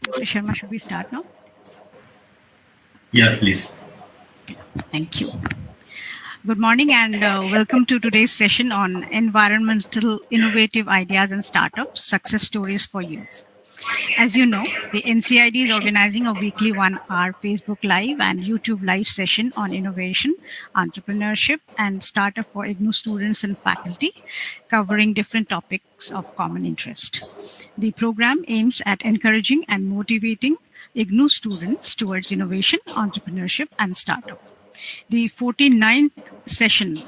Dr. Sharma, should we start now? Yes, please. Thank you. Good morning and welcome to today's session on environmental innovative ideas and startups, success stories for youth. As you know, the NCID is organizing a weekly 1-hour Facebook Live and YouTube Live session on innovation, entrepreneurship, and startup for IGNOU students and faculty, covering different topics of common interest. The program aims at encouraging and motivating IGNOU students towards innovation, entrepreneurship, and startup. The 49th session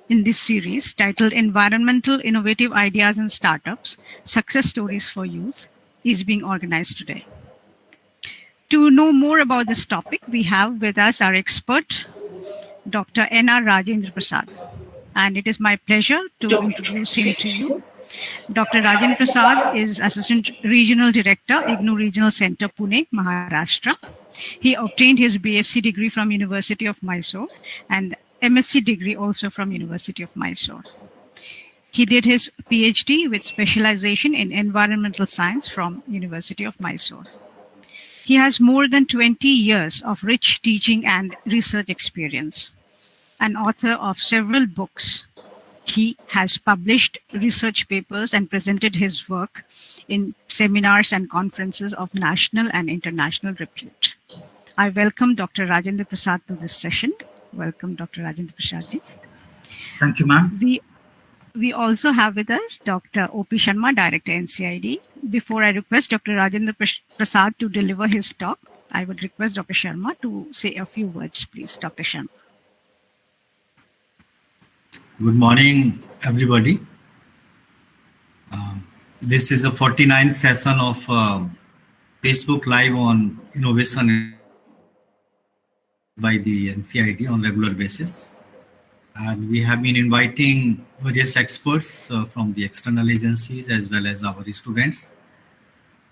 in this series, titled Environmental Innovative Ideas and Startups, Success Stories for Youth, is being organized today. To know more about this topic, we have with us our expert, Dr. N.R. Rajendra Prasad. And it is my pleasure to introduce him to you. Dr. Rajendra Prasad is Assistant Regional Director, IGNOU Regional Center, Pune, Maharashtra. He obtained his BSc degree from University of Mysore and MSc degree also from University of Mysore. He did his PhD with specialization in environmental science from University of Mysore. He has more than 20 years of rich teaching and research experience. An author of several books, he has published research papers and presented his work in seminars and conferences of national and international repute. I welcome Dr. Rajendra Prasad to this session. Welcome, Dr. Rajendra Prasad ji. Thank you, ma'am. We also have with us Dr. O.P. Sharma, Director, NCID. Before I request Dr. Rajendra Prasad to deliver his talk, I would request Dr. Sharma to say a few words, please. Dr. Sharma. Good morning, everybody. This is the 49th session of Facebook Live on innovation by the NCID on regular basis. And we have been inviting various experts from the external agencies as well as our students.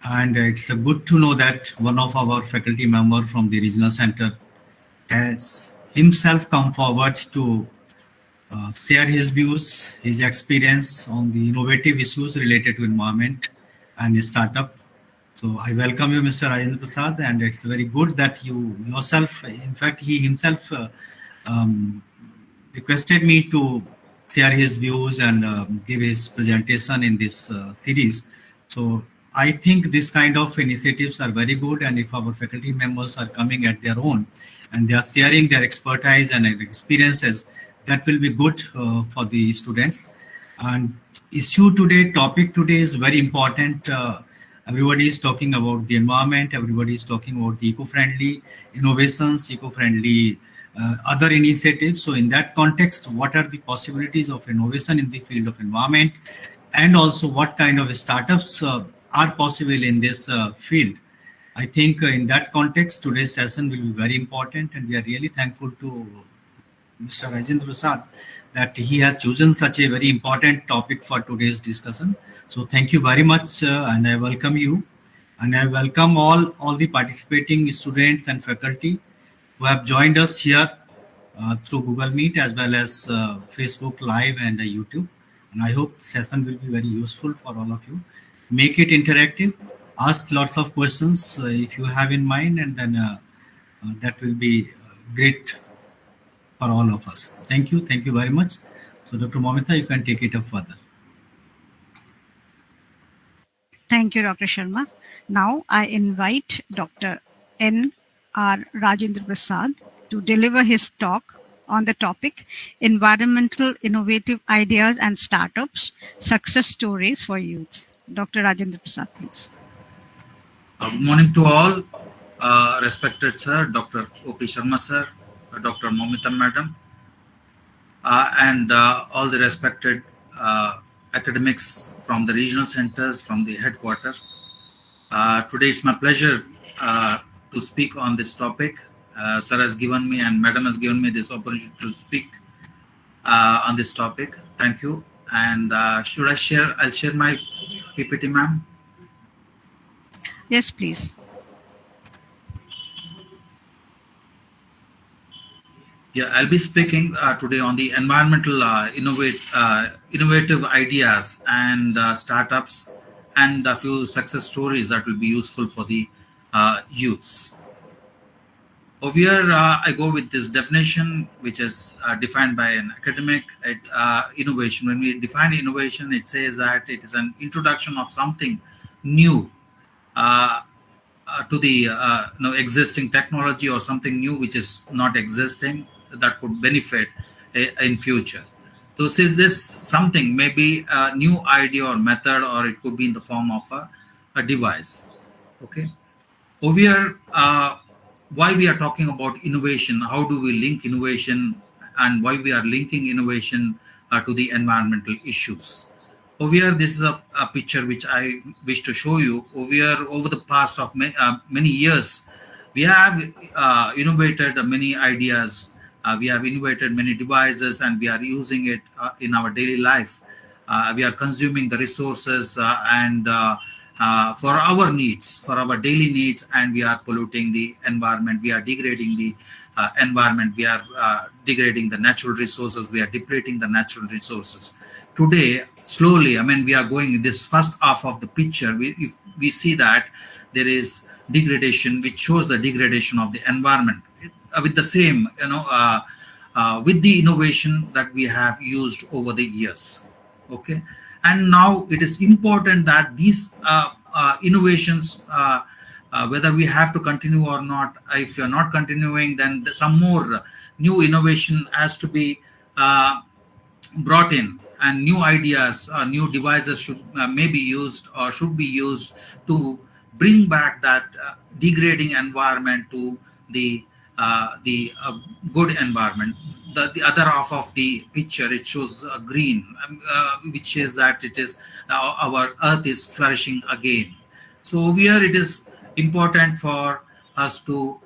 And it's good to know that one of our faculty members from the regional center has himself come forward to share his views, his experience on the innovative issues related to environment and startup. So I welcome you, Mr. Rajendra Prasad, and it's very good that you yourself, in fact, he himself requested me to share his views and give his presentation in this series. So I think this kind of initiatives are very good, and if our faculty members are coming at their own and they are sharing their expertise and experiences, that will be good for the students. And topic today is very important. Everybody is talking about the environment. Everybody is talking about the eco-friendly innovations, eco-friendly other initiatives. So in that context, what are the possibilities of innovation in the field of environment? And also what kind of startups are possible in this field? I think in that context, today's session will be very important. And we are really thankful to Mr. Rajendra Prasad that he has chosen such a very important topic for today's discussion. So thank you very much, and I welcome you, and I welcome all the participating students and faculty who have joined us here through Google Meet as well as Facebook Live and YouTube. And I hope the session will be very useful for all of you. Make it interactive. Ask lots of questions if you have in mind, and then that will be great for all of us. Thank you very much. So Dr. Momita, you can take it up further. Thank you, Dr. Sharma. Now I invite Dr. N.R. Rajendra Prasad to deliver his talk on the topic Environmental Innovative Ideas and Startups, Success Stories for Youth. Dr. Rajendra Prasad, please. Good morning to all. Respected sir, Dr. O.P. Sharma sir, Dr. Momita madam, and all the respected academics from the regional centers, from the headquarters. Today it's my pleasure to speak on this topic. Sir has given me and madam has given me this opportunity to speak on this topic. Thank you. And should I share? I'll share my PPT, ma'am. Yes, please. Yeah, I'll be speaking today on the environmental innovative ideas and startups and a few success stories that will be useful for the youths. Over here, I go with this definition, which is defined by an academic. Innovation. When we define innovation, it says that it is an introduction of something new uh, to the existing technology, or something new which is not existing that could benefit in future. So, say this something may be a new idea or method, or it could be in the form of a device. Okay. Over here, why we are talking about innovation, how do we link innovation, and why we are linking innovation to the environmental issues. Over here, this is a picture which I wish to show you. Over here, over the past of many years, we have innovated many ideas, we have innovated many devices, and we are using it in our daily life. We are consuming the resources and for our needs, for our daily needs, and we are polluting the environment. We are degrading the environment. We are degrading the natural resources. We are depleting the natural resources. Today, slowly, I mean, we are going in this first half of the picture. If we see that there is degradation, which shows the degradation of the environment. With the same, with the innovation that we have used over the years. Okay, and now it is important that these innovations, whether we have to continue or not, if you're not continuing, then some more new innovation has to be brought in, and new ideas, new devices should may be used or should be used to bring back that degrading environment to the good environment. The other half of the picture, it shows green, which is that it is our earth is flourishing again. So here it is important for us to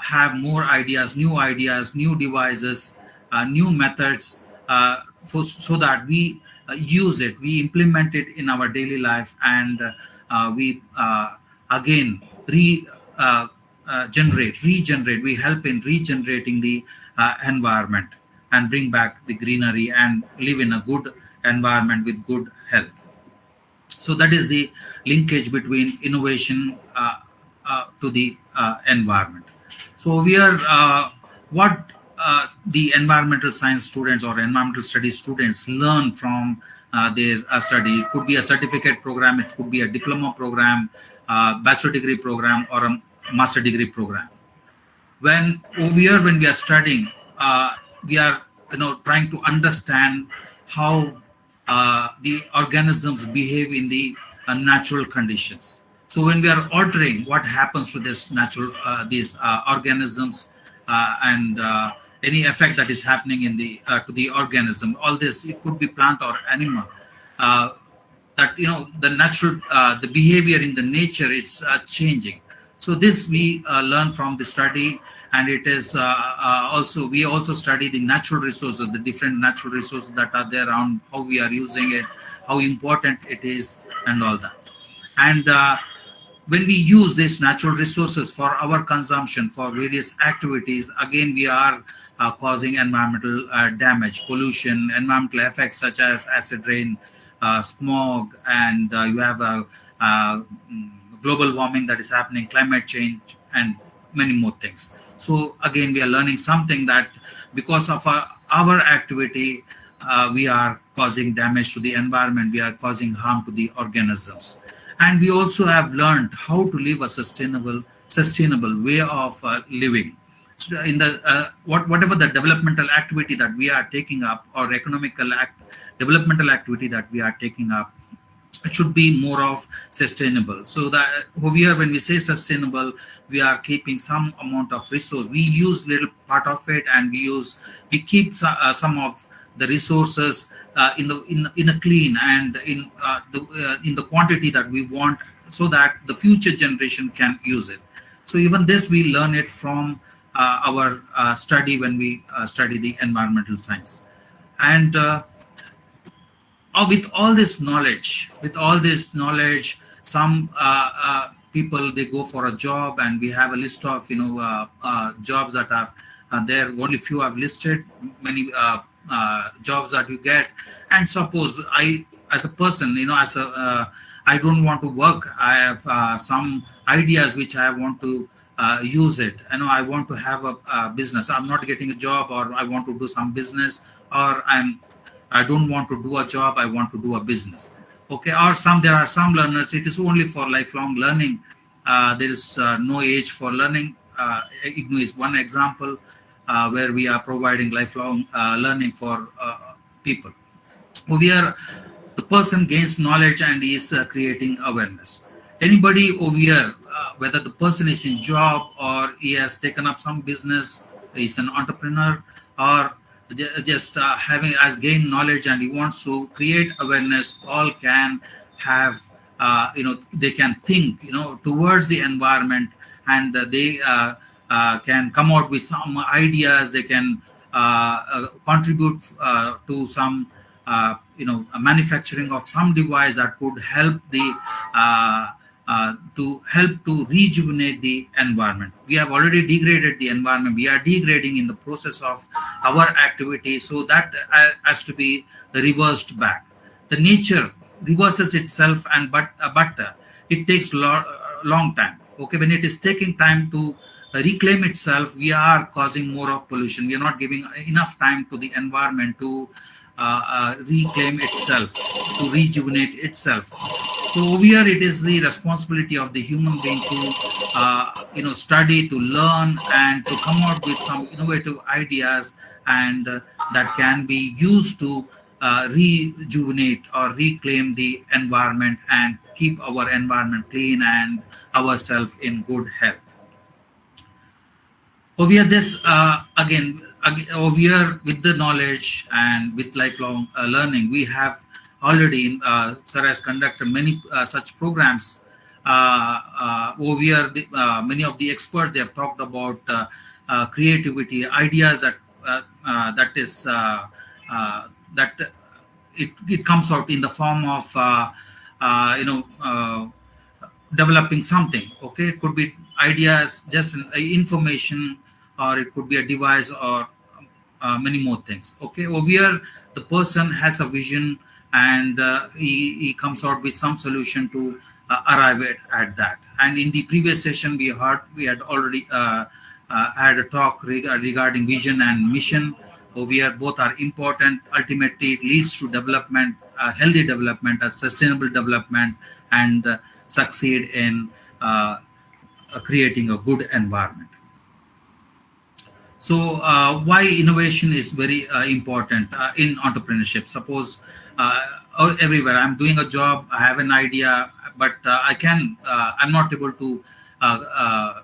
have more ideas, new devices, new methods, so that we use it, we implement it in our daily life, and we again regenerate. We help in regenerating the environment and bring back the greenery and live in a good environment with good health. So that is the linkage between innovation to the environment. So we are what the environmental science students or environmental studies students learn from their study. It could be a certificate program, it could be a diploma program, bachelor degree program, or a master degree program. When over here, when we are studying, we are trying to understand how the organisms behave in the natural conditions. So when we are altering, what happens to this natural these organisms, and any effect that is happening in the to the organism. All this, it could be plant or animal. That the natural the behavior in the nature is changing. So this we learn from the study, and it is also we also study the natural resources, the different natural resources that are there around, how we are using it, how important it is, and all that. And when we use these natural resources for our consumption for various activities, again we are causing environmental damage, pollution, environmental effects such as acid rain, smog, and you have global warming that is happening, climate change, and many more things. So again, we are learning something that because of our activity, we are causing damage to the environment, we are causing harm to the organisms. And we also have learned how to live a sustainable way of living. So in the whatever the developmental activity that we are taking up, or developmental activity that we are taking up, it should be more of sustainable. So that over here, when we say sustainable, we are keeping some amount of resource. We use little part of it, and we keep some of the resources in a clean and in the quantity that we want, so that the future generation can use it. So even this we learn it from our study when we study the environmental science. And with all this knowledge, some people, they go for a job, and we have a list of jobs that are there. Only few have listed, many jobs that you get. And suppose I, as a person, I don't want to work. I have some ideas which I want to use it. I want to have a business. I'm not getting a job, or I want to do some business, or I don't want to do a job. I want to do a business. Okay, or there are some learners. It is only for lifelong learning. There is no age for learning. IGNOU is one example where we are providing lifelong learning for people. We are the person gains knowledge and is creating awareness. Anybody over here, whether the person is in job or he has taken up some business, is an entrepreneur, or just having as gained knowledge and he wants to create awareness, all can have they can think towards the environment, and they can come out with some ideas. They can contribute to some manufacturing of some device that could help to rejuvenate the environment. We have already degraded the environment. We are degrading in the process of our activity, so that has to be reversed back. The nature reverses itself, but it takes long time. Okay, when it is taking time to reclaim itself, we are causing more of pollution. We are not giving enough time to the environment to reclaim itself, to rejuvenate itself. So over here, it is the responsibility of the human being to study, to learn, and to come out with some innovative ideas, and that can be used to rejuvenate or reclaim the environment and keep our environment clean and ourselves in good health. Over here, this again over here, with the knowledge and with lifelong learning, we have already sir has conducted many such programs. Over here, many of the experts, they have talked about creativity, ideas that it comes out in the form of developing something. Okay, it could be ideas, just information, or it could be a device, or many more things. Okay, over here, the person has a vision, and he comes out with some solution to arrive at that. And in the previous session, we had already had a talk regarding vision and mission. Over here, both are important. Ultimately, it leads to development, healthy development, a sustainable development, and succeed in creating a good environment. So why innovation is very important in entrepreneurship? Suppose everywhere I'm doing a job, I have an idea, but I'm not able to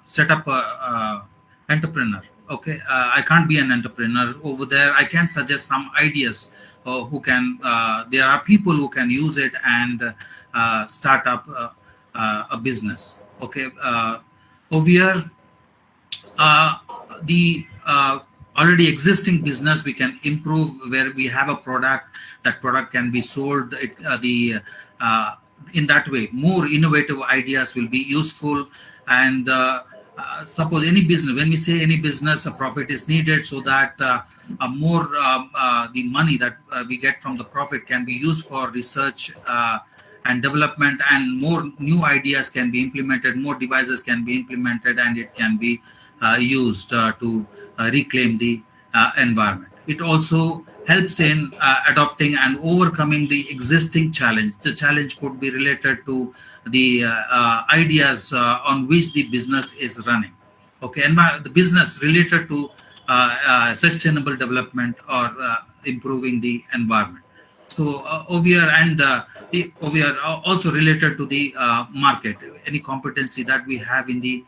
set up a entrepreneur. Okay, I can't be an entrepreneur over there. I can suggest some ideas who can. There are people who can use it and start up a business. Okay, over here, the already existing business we can improve, where we have a product. That product can be sold. In that way, more innovative ideas will be useful. And suppose any business, when we say any business, a profit is needed, so that more the money that we get from the profit can be used for research and development, and more new ideas can be implemented, more devices can be implemented, and it can be used to reclaim the environment. It also helps in adopting and overcoming the existing challenge. The challenge could be related to the ideas on which the business is running. Okay, and the business related to sustainable development or improving the environment. So over here, and over here also related to the market, any competency that we have in the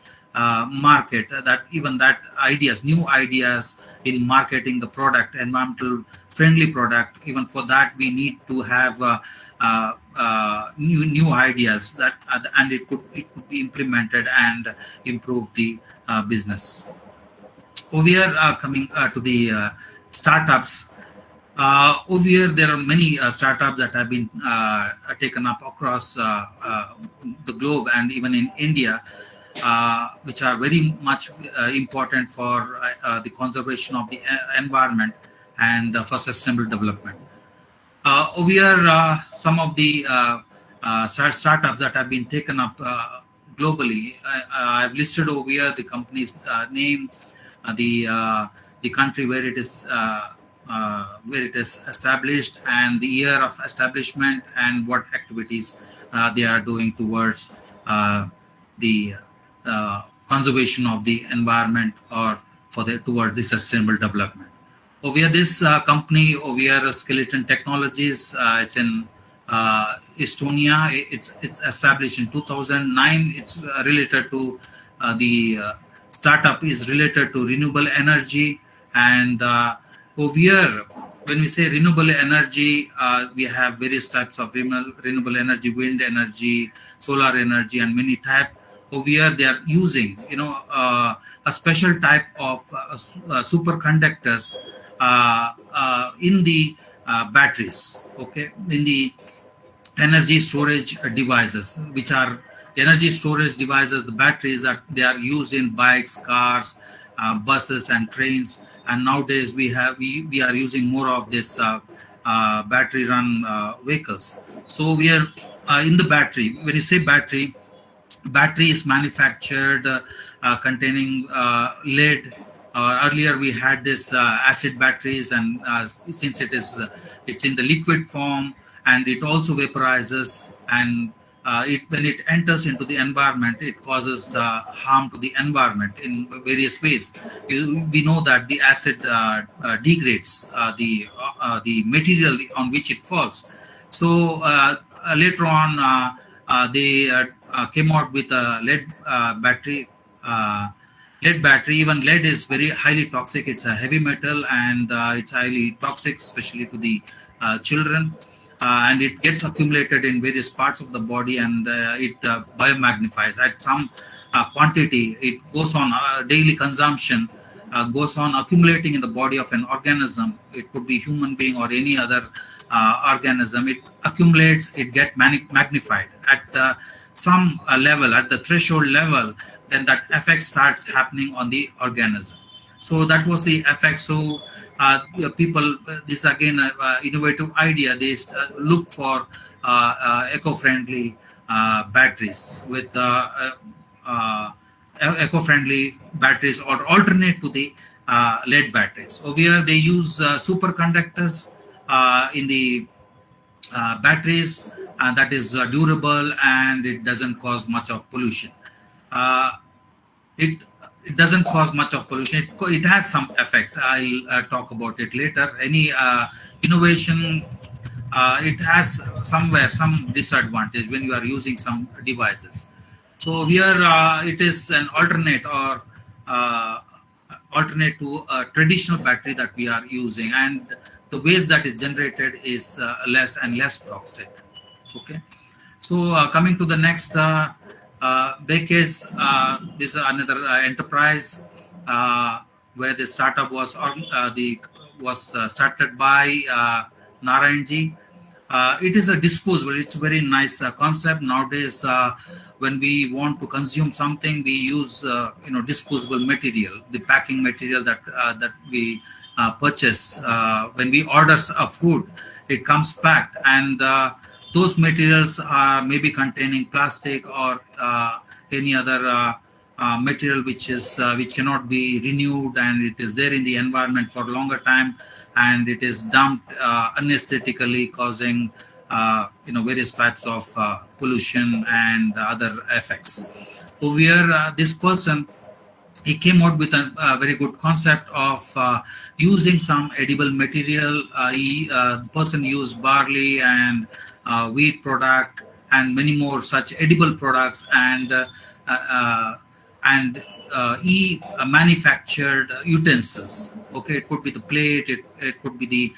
market, that even that ideas, new ideas in marketing the product, environmental friendly product, even for that we need to have new ideas that and it could be implemented and improve the business. Over here, coming to the startups. Over here, there are many startups that have been taken up across the globe and even in India, which are very much important for the conservation of the environment and for sustainable development. Over here, some of the startups that have been taken up globally. I've listed over here the company's name, the country where it is established, and the year of establishment, and what activities they are doing towards the conservation of the environment, or towards the sustainable development. Over here, this company over here, Skeleton Technologies, it's in Estonia. It's established in 2009. It's related to the startup is related to renewable energy. And over here, when we say renewable energy, we have various types of renewable energy: wind energy, solar energy, and many type. Over here, they are using, a special type of superconductors in the batteries, okay, in the energy storage devices, which are energy storage devices, the batteries that they are used in bikes, cars, buses, and trains. And nowadays we are using more of this battery run vehicles. So we are in the battery. When you say battery is manufactured containing lead. Earlier we had this acid batteries, and since it's in the liquid form, and it also vaporizes, and when it enters into the environment, it causes harm to the environment in various ways. We know that the acid degrades the material on which it falls. So later on, they came out with a lead battery. Lead battery, even lead is very highly toxic. It's a heavy metal, and it's highly toxic, especially to the children. And it gets accumulated in various parts of the body, and it biomagnifies at some quantity. It goes on daily consumption, goes on accumulating in the body of an organism. It could be human being or any other organism. It accumulates, it gets magnified at some level, at the threshold level. Then that effect starts happening on the organism. So that was the effect. So people, this again innovative idea. They look for eco-friendly batteries with eco-friendly batteries, or alternate to the lead batteries. Over here, they use superconductors in the batteries, that is durable, and it doesn't cause much of pollution. It doesn't cause much of pollution. It has some effect. I'll talk about it later. Any innovation, it has somewhere some disadvantage when you are using some devices. So here it is an alternate, or alternate to a traditional battery that we are using, and the waste that is generated is less and less toxic. Okay. So coming to the next. Bake's, this is another enterprise where the startup was started by Narayanji. It is a disposable. It's a very nice concept nowadays. When we want to consume something, we use disposable material, the packing material that we purchase. When we order a food, it comes packed, and those materials are maybe containing plastic or any other material which cannot be renewed, and it is there in the environment for a longer time, and it is dumped unaesthetically, causing various types of pollution and other effects. Over here, this person, he came out with a very good concept of using some edible material. The person used barley and wheat product and many more such edible products, and he manufactured utensils. Okay, it could be the plate, it could be the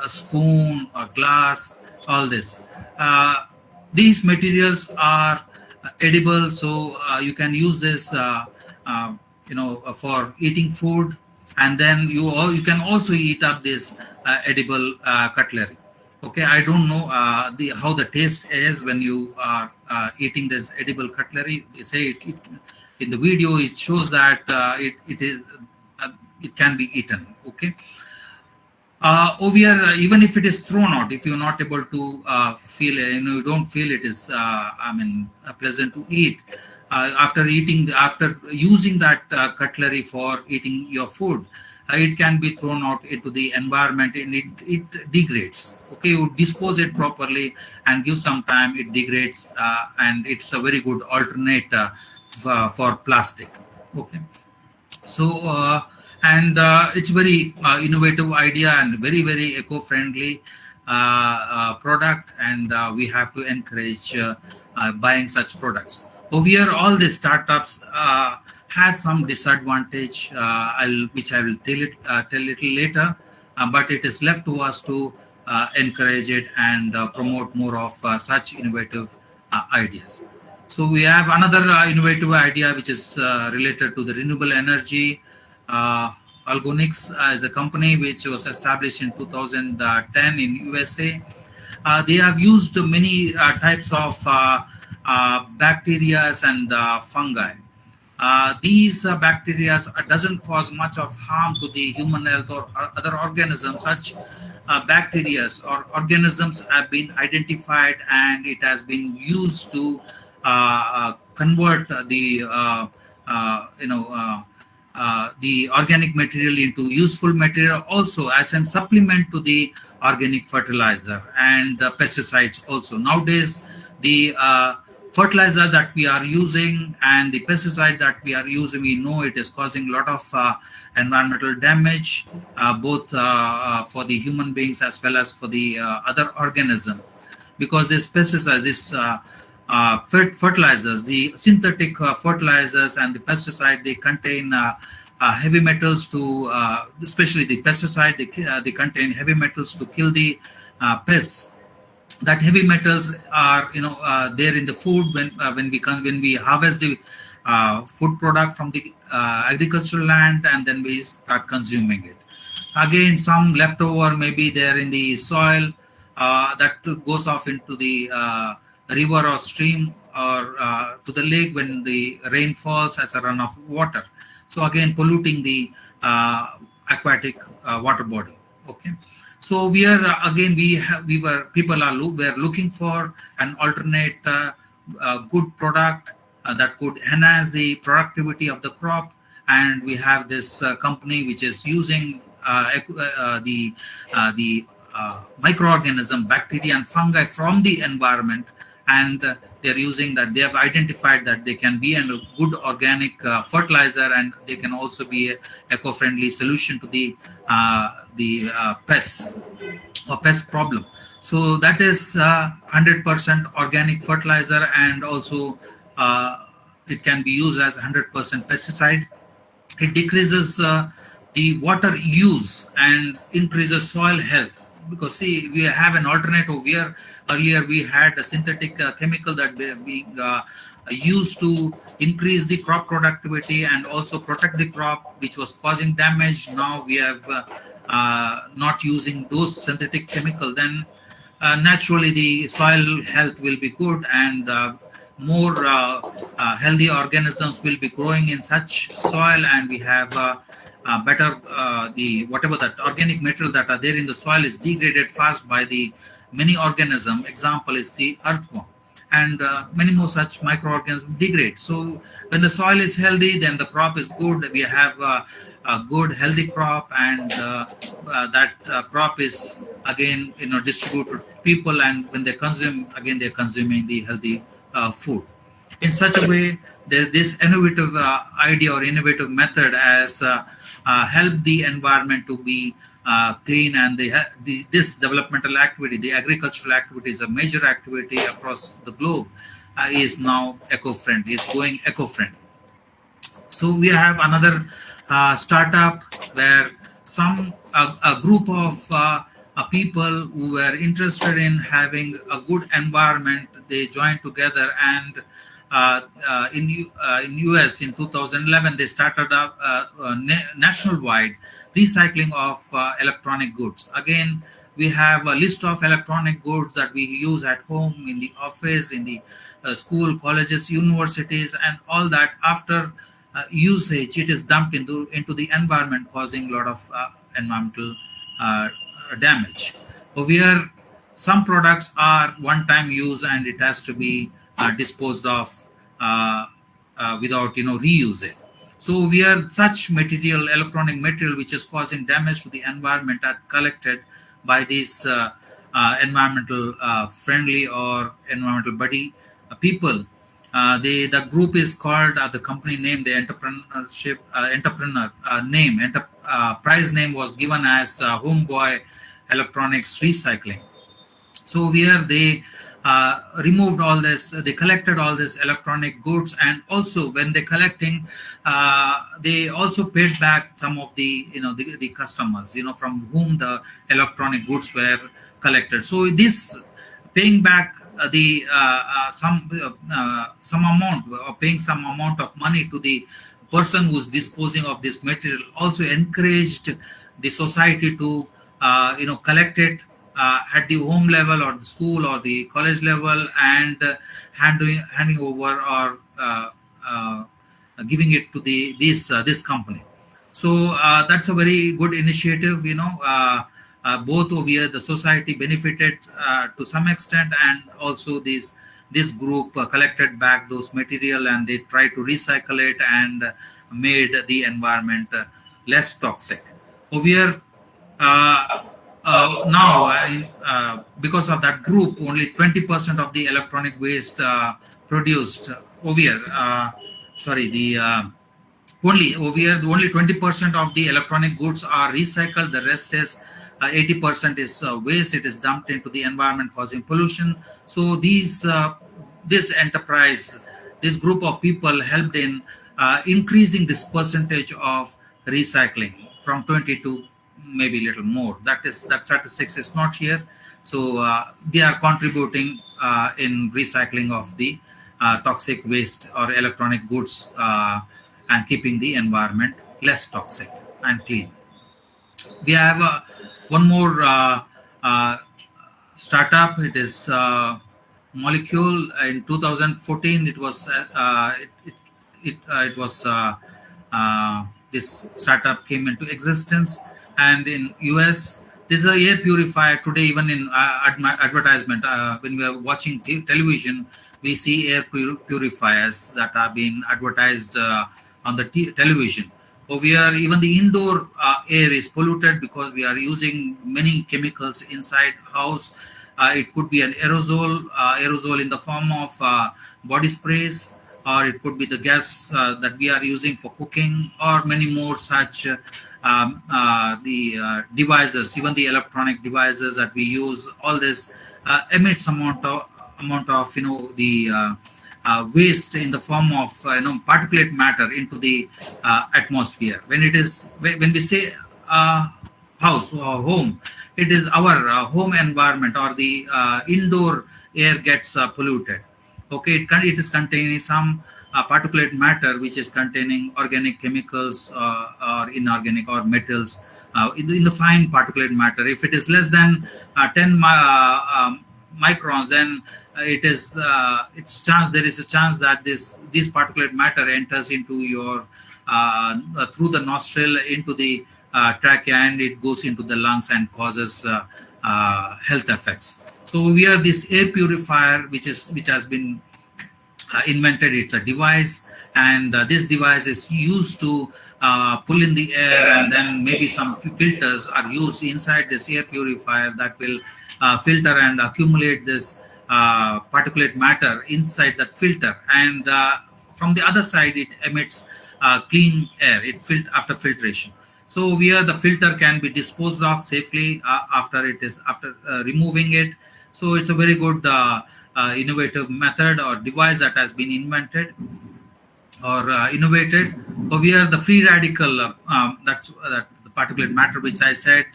spoon or glass, all this. These materials are edible, so you can use this for eating food, and then you can also eat up this edible cutlery. Okay, I don't know how the taste is when you are eating this edible cutlery. They say in the video it shows that it can be eaten. Okay, over here, even if it is thrown out, if you're not able to feel, you don't feel it is, pleasant to eat. After eating, after using that cutlery for eating your food, it can be thrown out into the environment and it degrades. Okay, you dispose it properly and give some time, it degrades, and it's a very good alternate for plastic. Okay. So and it's very innovative idea and very eco-friendly product, and we have to encourage buying such products. Over here all the startups has some disadvantage, which I will tell little later, but it is left to us to encourage it and promote more of such innovative ideas. So we have another innovative idea which is related to the renewable energy. Algonix is a company which was established in 2010 in USA. They have used many types of bacteria and fungi. These bacteria doesn't cause much of harm to the human health or other organisms. Such bacteria or organisms have been identified, and it has been used to convert the organic material into useful material, also as a supplement to the organic fertilizer and pesticides. Also nowadays, the fertilizer that we are using and the pesticide that we are using, we know it is causing a lot of environmental damage, both for the human beings as well as for the other organism, because this pesticide, this fertilizers, the synthetic fertilizers and the pesticide, they contain heavy metals to, especially the pesticide, they contain heavy metals to kill the pests. That heavy metals are, there in the food when we harvest the food product from the agricultural land, and then we start consuming it. Again, some leftover maybe there in the soil that goes off into the river or stream or to the lake when the rain falls as a runoff water. So again, polluting the aquatic water body. Okay. So we are again we're looking for an alternate good product that could enhance the productivity of the crop, and we have this company which is using the microorganism, bacteria and fungi from the environment, and they're using that. They have identified that they can be a good organic fertilizer, and they can also be an eco-friendly solution to the pests or pest problem. So that is 100% organic fertilizer, and also it can be used as 100% pesticide. It decreases the water use and increases soil health, because see, we have an alternative here. Earlier we had a synthetic chemical that being used to increase the crop productivity and also protect the crop, which was causing damage. Now we have not using those synthetic chemical, then naturally the soil health will be good, and more healthy organisms will be growing in such soil, and we have better the whatever that organic material that are there in the soil is degraded fast by the many organisms. Example is the earthworm, and many more such microorganisms degrade. So when the soil is healthy, then the crop is good. We have a good healthy crop, and that crop is again distributed to people, and when they consume, again they're consuming the healthy food. In such a way, this innovative idea or innovative method has helped the environment to be clean, and this developmental activity, the agricultural activity, is a major activity across the globe, is now eco-friendly, is going eco-friendly. So we have another startup where a group of people who were interested in having a good environment, they joined together, and in US in 2011 they started up nationwide recycling of electronic goods. Again, we have a list of electronic goods that we use at home, in the office, in the school, colleges, universities, and all that. After usage, it is dumped into the environment, causing a lot of environmental damage. Over here, some products are one-time use and it has to be disposed of without reuse it. So we are such material, electronic material, which is causing damage to the environment, are collected by these environmental friendly or environmental buddy people. The group is called the company name, the entrepreneur name, prize name was given as Homeboy Electronics Recycling. So where they removed all this, they collected all this electronic goods, and also when they collecting, they also paid back some of the the customers from whom the electronic goods were collected. So this paying back the some amount, or paying some amount of money to the person who's disposing of this material also encouraged the society to collect it at the home level or the school or the college level, and handing over or giving it to this company. So that's a very good initiative. Both over here the society benefited to some extent, and also this group collected back those material and they tried to recycle it and made the environment less toxic. Over here, now, because of that group, only 20% of the electronic waste produced over here, only over here, only 20% of the electronic goods are recycled. The rest is 80% is waste. It is dumped into the environment, causing pollution. So this enterprise, this group of people helped in increasing this percentage of recycling from 20 to maybe a little more. That statistics is not here. So they are contributing in recycling of the toxic waste or electronic goods and keeping the environment less toxic and clean. We have one more startup. It is Molecule. In 2014, it was this startup came into existence. And in US, this is an air purifier. Today, even in advertisement, when we are watching television, we see air purifiers that are being advertised on the television. Over here, even the indoor air is polluted because we are using many chemicals inside house. It could be an aerosol in the form of body sprays, or it could be the gas that we are using for cooking, or many more such the devices, even the electronic devices that we use. All this emits amount of the waste in the form of particulate matter into the atmosphere. When we say house or home, it is our home environment, or the indoor air gets polluted. Okay, it is containing some particulate matter which is containing organic chemicals or inorganic or metals in the fine particulate matter. If it is less than 10 microns, then there is a chance that this particulate matter enters into your through the nostril into the trachea, and it goes into the lungs and causes health effects. So we have this air purifier which has been invented. It's a device, and this device is used to pull in the air, and then maybe some filters are used inside this air purifier that will filter and accumulate this particulate matter inside that filter, and from the other side it emits clean air after filtration. So here the filter can be disposed of safely after removing it. So it's a very good innovative method or device that has been invented or innovated. So we are the free radical, that's the particulate matter which I said,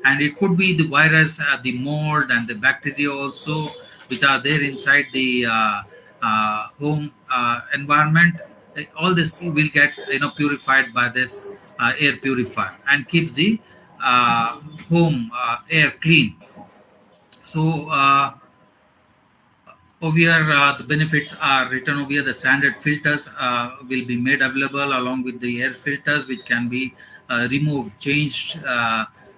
and it could be the virus, the mold, and the bacteria also, which are there inside the home environment. All this will get purified by this air purifier and keeps the home air clean. So over here, the benefits are written over here. The standard filters will be made available along with the air filters, which can be removed, changed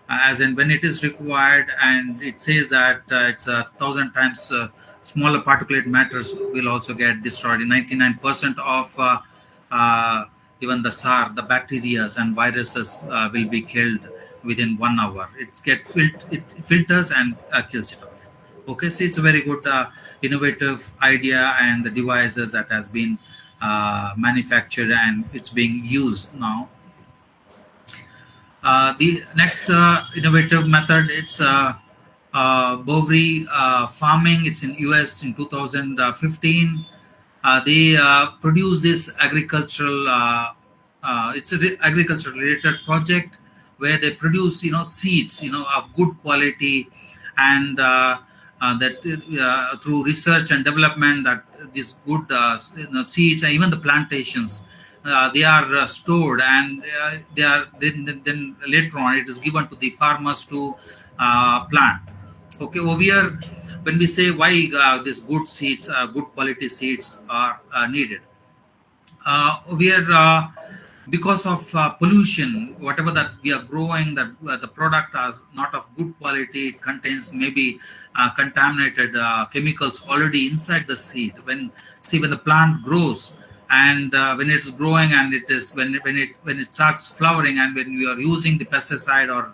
as in when it is required, and it says that it's 1,000 times smaller particulate matters will also get destroyed. 99% of even the SAR, the bacteria and viruses will be killed within 1 hour. It filters and kills it off. Okay, so it's a very good innovative idea, and the devices that has been manufactured and it's being used now. The next innovative method, it's Bovary farming. It's in US in 2015. They produce this agricultural. It's an agricultural related project where they produce, seeds, of good quality, and that through research and development, that these good seeds and even the plantations, they are stored, and they are then later on it is given to the farmers to plant. Okay, over here, when we say why these good seeds, good quality seeds are needed, we are because of pollution, whatever that we are growing, that the product is not of good quality. It contains maybe contaminated chemicals already inside the seed. When the plant grows, and when it's growing, and it is when it starts flowering, and when we are using the pesticide or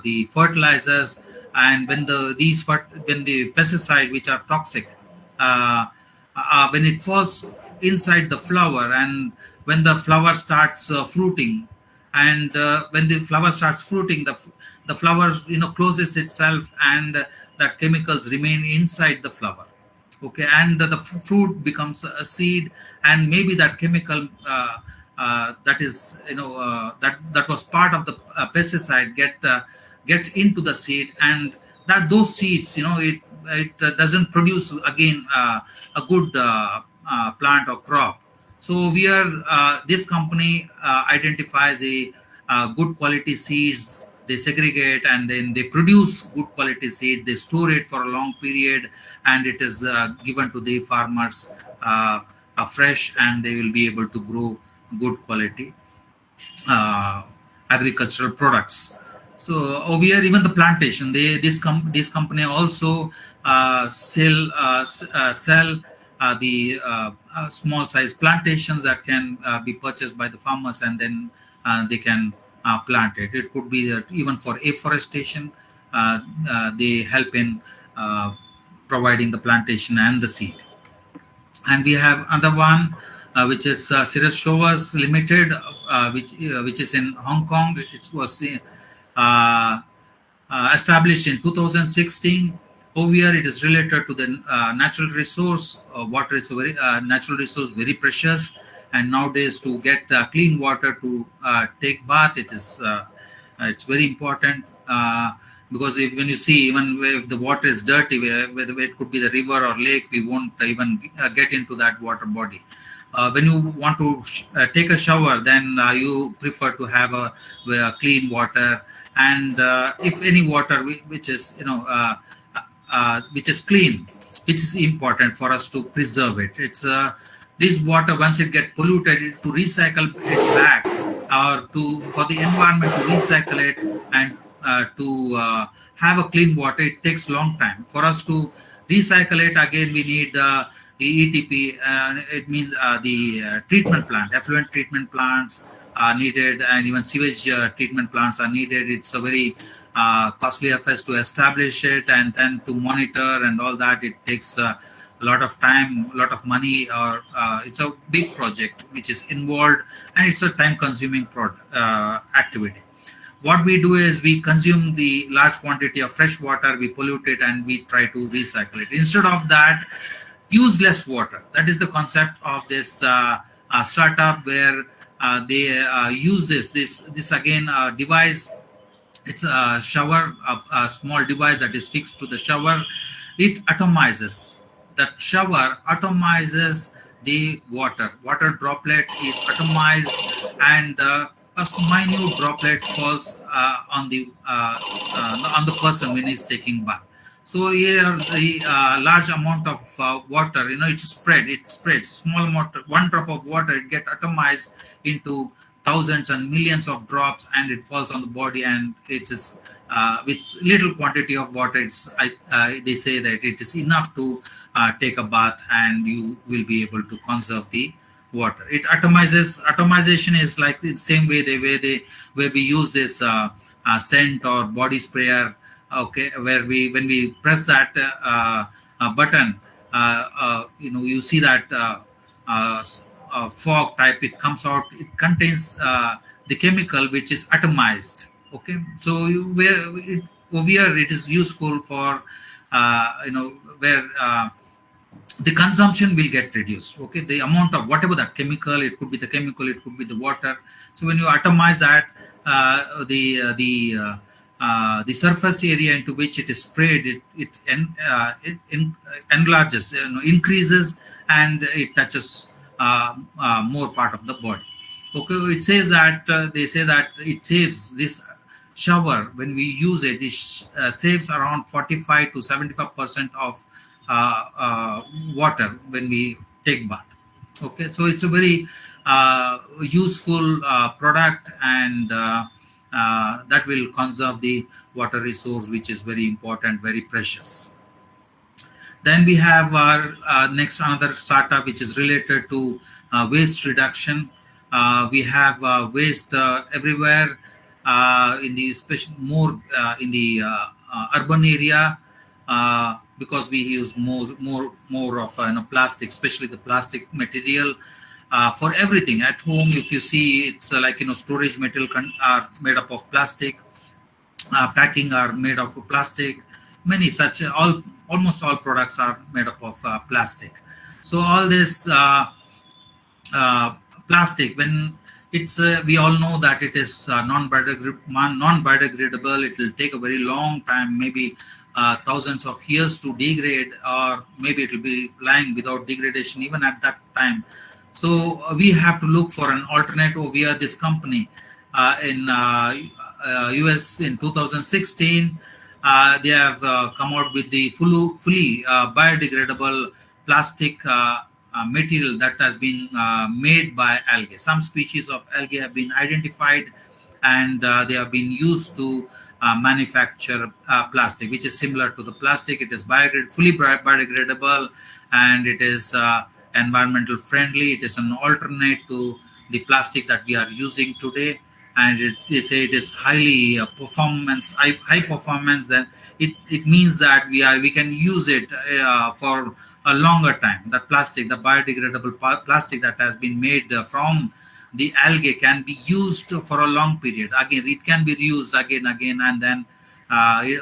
the fertilizers, and when the pesticide which are toxic, when it falls inside the flower, and when the flower starts fruiting, and when the flower starts fruiting, the flower closes itself, and that chemicals remain inside the flower. Okay, and the fruit becomes a seed, and maybe that chemical that is that was part of the pesticide gets into the seed, and that those seeds, it doesn't produce again a good plant or crop. So we are this company identifies the good quality seeds. They segregate, and then they produce good quality seed. They store it for a long period, and it is given to the farmers fresh, and they will be able to grow good quality agricultural products. So over here, even the plantation, this company also sell the small size plantations that can be purchased by the farmers, and then they can plant it. It could be even for afforestation. They help in providing the plantation and the seed. And we have another one, which is Cirrus Showers Limited, which is in Hong Kong. It was established in 2016. Over here, it is related to the natural resource. Water is a very natural resource, very precious. And nowadays, to get clean water to take bath, it's very important. Because when you see, even if the water is dirty, whether it could be the river or lake, we won't even get into that water body. When you want to take a shower, then you prefer to have a clean water. And if any water which is which is clean, which is important for us to preserve it. It's this water, once it get polluted, to recycle it back, or for the environment to recycle it, and to have a clean water, it takes long time. For us to recycle it again, we need the ETP. It means the treatment plant, effluent treatment plants are needed, and even sewage treatment plants are needed. It's a very costly affairs to establish it, and then to monitor and all that. It takes a lot of time, a lot of money, or it's a big project which is involved, and it's a time-consuming activity. What we do is we consume the large quantity of fresh water, we pollute it, and we try to recycle it. Instead of that, use less water. That is the concept of this startup, where they use this again device. It's a shower, a small device that is fixed to the shower. It atomizes. That shower atomizes the water. Water droplet is atomized, and a minute droplet falls on the person when he's taking bath. So here, the large amount of water, it spreads. Small amount, one drop of water, it get atomized into thousands and millions of drops, and it falls on the body, and it is with little quantity of water. They say that it is enough to take a bath, and you will be able to conserve the water. It atomizes. Atomization is like the same way where we use this scent or body sprayer. Okay, where when we press that button, you see that fog type. It comes out. It contains the chemical which is atomized. Okay, so over here it is useful for where the consumption will get reduced. Okay, the amount of whatever that chemical, it could be the chemical, it could be the water. So when you atomize that, the surface area into which it is sprayed, it enlarges, increases, and it touches more part of the body. Okay, it says that they say that it saves this shower. When we use it, it saves around 45 to 75% of water when we take bath. Okay, so it's a very useful product, and that will conserve the water resource, which is very important, very precious. Then we have our next another startup which is related to waste reduction. We have waste everywhere, in the especially more in the urban area, because we use more of plastic, especially the plastic material for everything at home. If you see, it's like storage material are made up of plastic, packing are made of plastic. Many such almost all products are made up of plastic. So all this plastic, when it's we all know that it is non-biodegradable. It will take a very long time, maybe thousands of years to degrade, or maybe it will be lying without degradation even at that time. So we have to look for an alternative via this company. In US in 2016, they have come out with the fully biodegradable plastic material that has been made by algae. Some species of algae have been identified, and they have been used to manufacture plastic, which is similar to the plastic. It is fully biodegradable, and it is environmental friendly. It is an alternate to the plastic that we are using today, and they say it is high performance. Then it means that we can use it for a longer time. That plastic, the biodegradable plastic that has been made from the algae, can be used for a long period. Again, it can be reused again, and then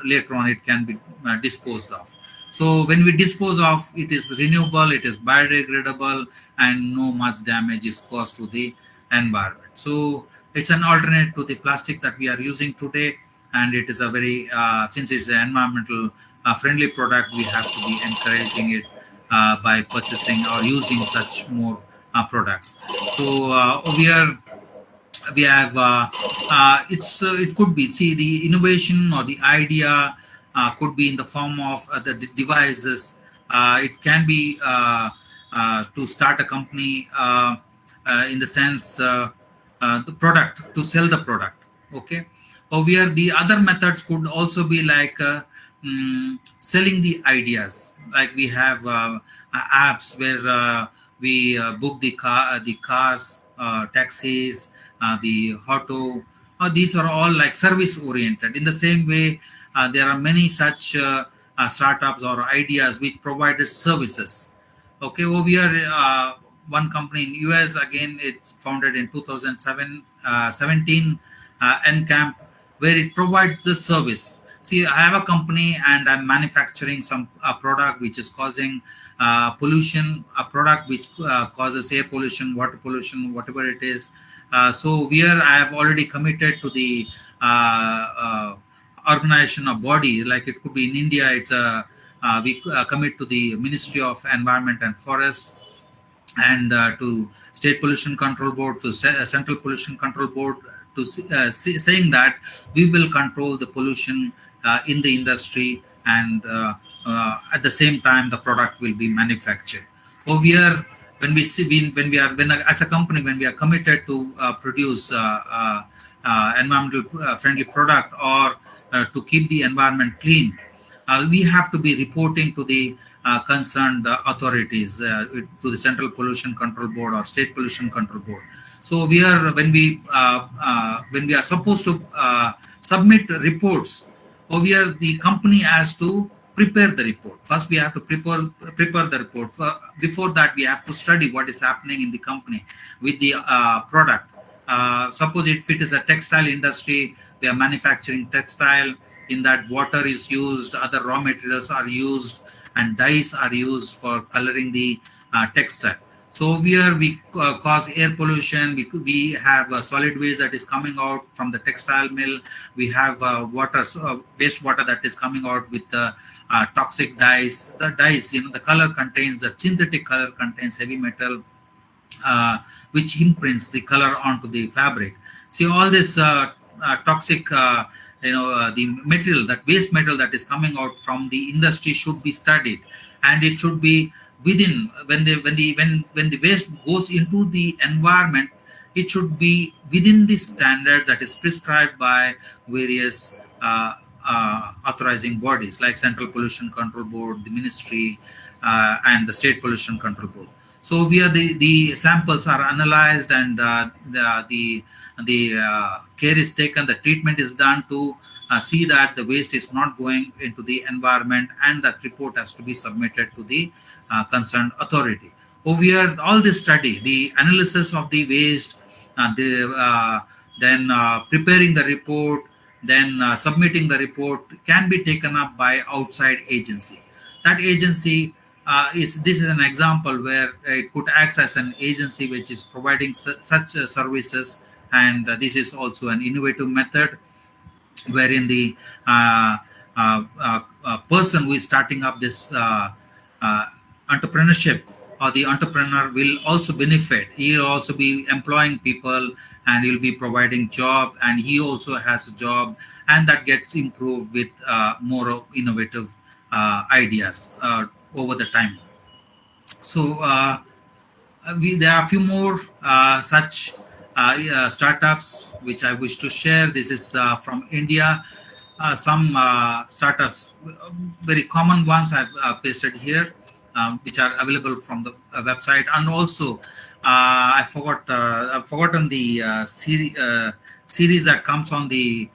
later on it can be disposed of. So when we dispose of, it is renewable, it is biodegradable, and no much damage is caused to the environment. So it's an alternate to the plastic that we are using today, and it is a very since it's an environmental friendly product, we have to be encouraging it by purchasing or using such more products. So over here we have it could be, see, the innovation or the idea could be in the form of the devices. It can be to start a company, in the sense the product, to sell the product. Okay, over here the other methods could also be like selling the ideas. Like we have apps where we book the cars, taxis, the auto. These are all like service oriented. In the same way, there are many such startups or ideas which provided services. Okay, over here, one company in US, again, it's founded in 2017, NCAMP, where it provides the service. See, I have a company and I'm manufacturing some product which is causing pollution, a product which causes air pollution, water pollution, whatever it is. So here I have already committed to the organization or body. Like it could be in India, it's we commit to the Ministry of Environment and Forest, and to State Pollution Control Board, to Central Pollution Control Board, to saying that we will control the pollution in the industry, and at the same time the product will be manufactured. Over here, when we see when as a company, when we are committed to produce environmental friendly product, or to keep the environment clean, we have to be reporting to the concerned authorities, to the Central Pollution Control Board or State Pollution Control Board. So we are when we are supposed to submit reports, or the company has to prepare the report. First, we have to prepare the report. Before that, we have to study what is happening in the company with the product. Suppose if it is a textile industry, they are manufacturing textile. In that, water is used, other raw materials are used, and dyes are used for coloring the textile. So we cause air pollution. We have solid waste that is coming out from the textile mill. We have wastewater that is coming out with toxic dyes. The dyes, the color contains, the synthetic color contains heavy metal, which imprints the color onto the fabric. See, all this toxic, the material, that waste metal that is coming out from the industry should be studied, and it should be within, when the waste goes into the environment, it should be within the standard that is prescribed by various authorizing bodies like Central Pollution Control Board, the Ministry, and the State Pollution Control Board. So the samples are analyzed, and the care is taken, the treatment is done to see that the waste is not going into the environment, and that report has to be submitted to the concerned authority. Over here, all this study, the analysis of the waste, then preparing the report, then submitting the report can be taken up by outside agency. That agency this is an example where it could act as an agency which is providing such services, and this is also an innovative method wherein the person who is starting up this entrepreneurship, or the entrepreneur, will also benefit. He will also be employing people, and he'll be providing job, and he also has a job, and that gets improved with more innovative ideas over the time. So there are a few more such startups which I wish to share. This is from India. Some startups, very common ones, I've pasted here, which are available from the website. And also, I've forgotten the series that comes on the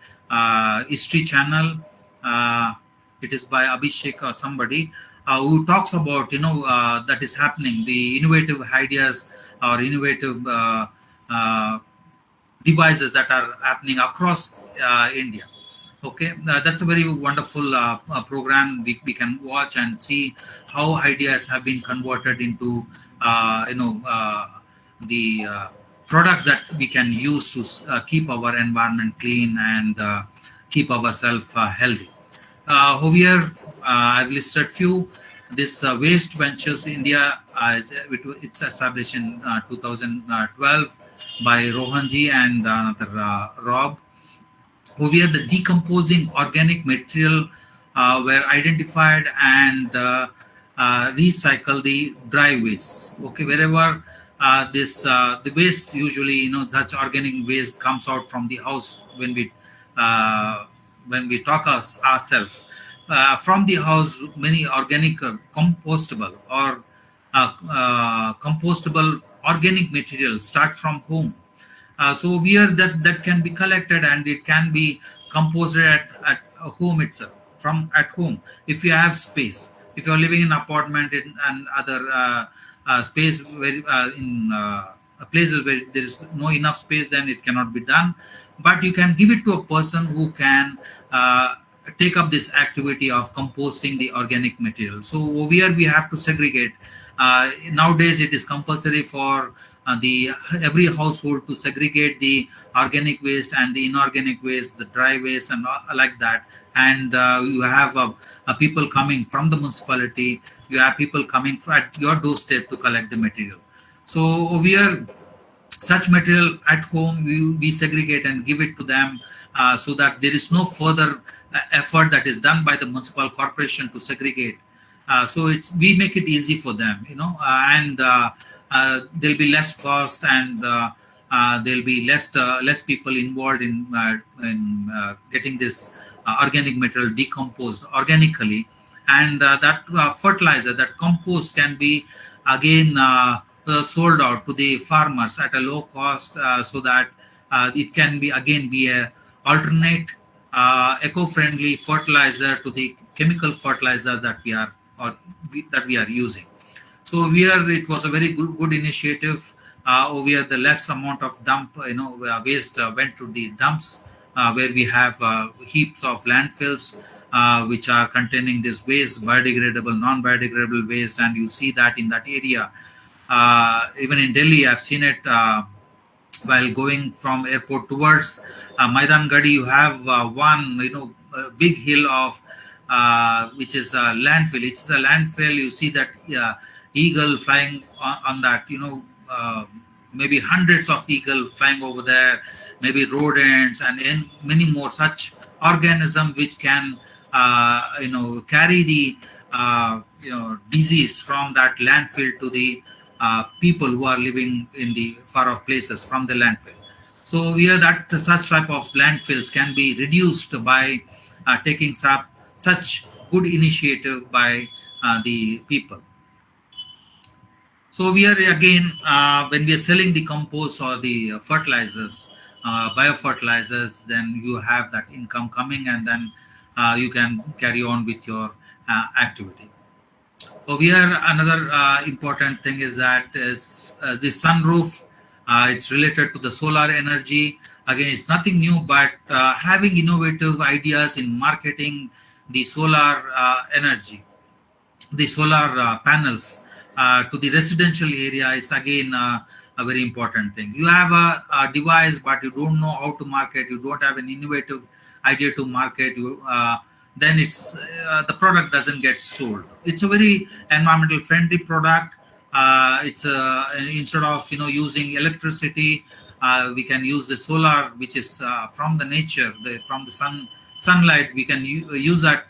History Channel. It is by Abhishek or somebody who talks about that is happening, the innovative ideas or innovative devices that are happening across India. Okay, that's a very wonderful program. We can watch and see how ideas have been converted into the products that we can use to keep our environment clean and keep ourselves healthy. Over here, I've listed few. This Waste Ventures India, it's established in 2012 by Rohanji and Rob. Over here, the decomposing organic material were identified and recycle the dry waste. Okay, wherever the waste, usually such organic waste comes out from the house when we talk ourselves. From the house, many organic compostable or compostable organic material start from home. So where that can be collected and it can be composted at home itself, from at home. If you have space, if you are living in an apartment and other space where in places where there is no enough space, then it cannot be done. But you can give it to a person who can take up this activity of composting the organic material. So over here we have to segregate. Nowadays it is compulsory for every household to segregate the organic waste and the inorganic waste, the dry waste, and like that. And you have people coming from the municipality. You have people coming at your doorstep to collect the material. So over here, such material at home we segregate and give it to them, so that there is no further effort that is done by the municipal corporation to segregate. So we make it easy for them, and there'll be less cost, and there'll be less people involved in getting this organic material decomposed organically, and that fertilizer, that compost, can be again sold out to the farmers at a low cost, so that it can be again be a alternate eco-friendly fertilizer to the chemical fertilizer that that we are using. So here it was a very good initiative. Where the less amount of waste went to the dumps, where we have heaps of landfills which are containing this waste, biodegradable, non-biodegradable waste, and you see that in that area. Even in Delhi, I've seen it. While going from airport towards Maidan Gadi, you have one big hill of which is a landfill. It's a landfill. You see that eagle flying on that. Maybe hundreds of eagles flying over there. Maybe rodents and many more such organisms which can carry the disease from that landfill to the people who are living in the far off places from the landfill. So here that such type of landfills can be reduced by taking such good initiative by the people. So we are again, when we are selling the compost or the fertilizers, biofertilizers, then you have that income coming, and then you can carry on with your activity. So here another important thing is that is the sunroof. It's related to the solar energy. Again, it's nothing new, but having innovative ideas in marketing the solar energy, the solar panels to the residential area is again a very important thing. You have a device, but you don't know how to market. You don't have an innovative idea to market. Then it's the product doesn't get sold. It's a very environmental friendly product. It's instead of using electricity, we can use the solar, which is from the nature, from the sunlight. We can use that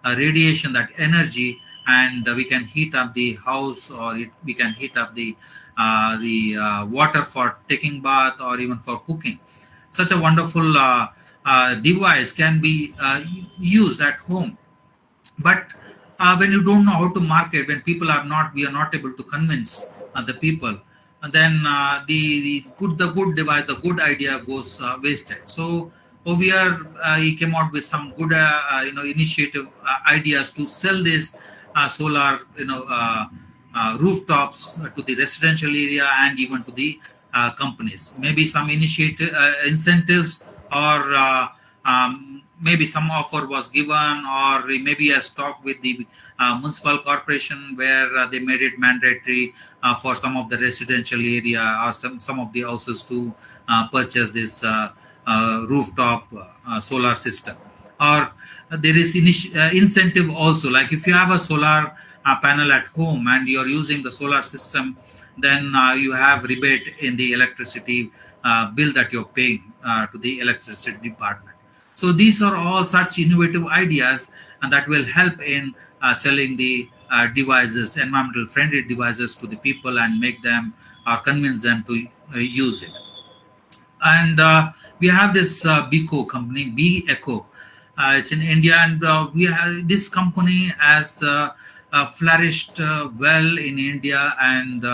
radiation, that energy, and we can heat up the house, or we can heat up the water for taking bath or even for cooking. Such a wonderful device can be used at home. But when you don't know how to market, when we are not able to convince the people, and then the good device, the good idea goes wasted. So over here, he came out with some good initiative ideas to sell this solar rooftops to the residential area and even to the companies. Maybe some initiative incentives, or maybe some offer was given, or maybe a talk with the municipal corporation where they made it mandatory for some of the residential area or some of the houses to purchase this rooftop solar system. Or there is incentive also, like if you have a solar panel at home and you're using the solar system, then you have rebate in the electricity bill that you're paying to the electricity department. So these are all such innovative ideas, and that will help in selling the devices, environmental friendly devices, to the people and make them or convince them to use it. And we have this Biko company, B Eco. It's in India, and we have this company has flourished well in India, and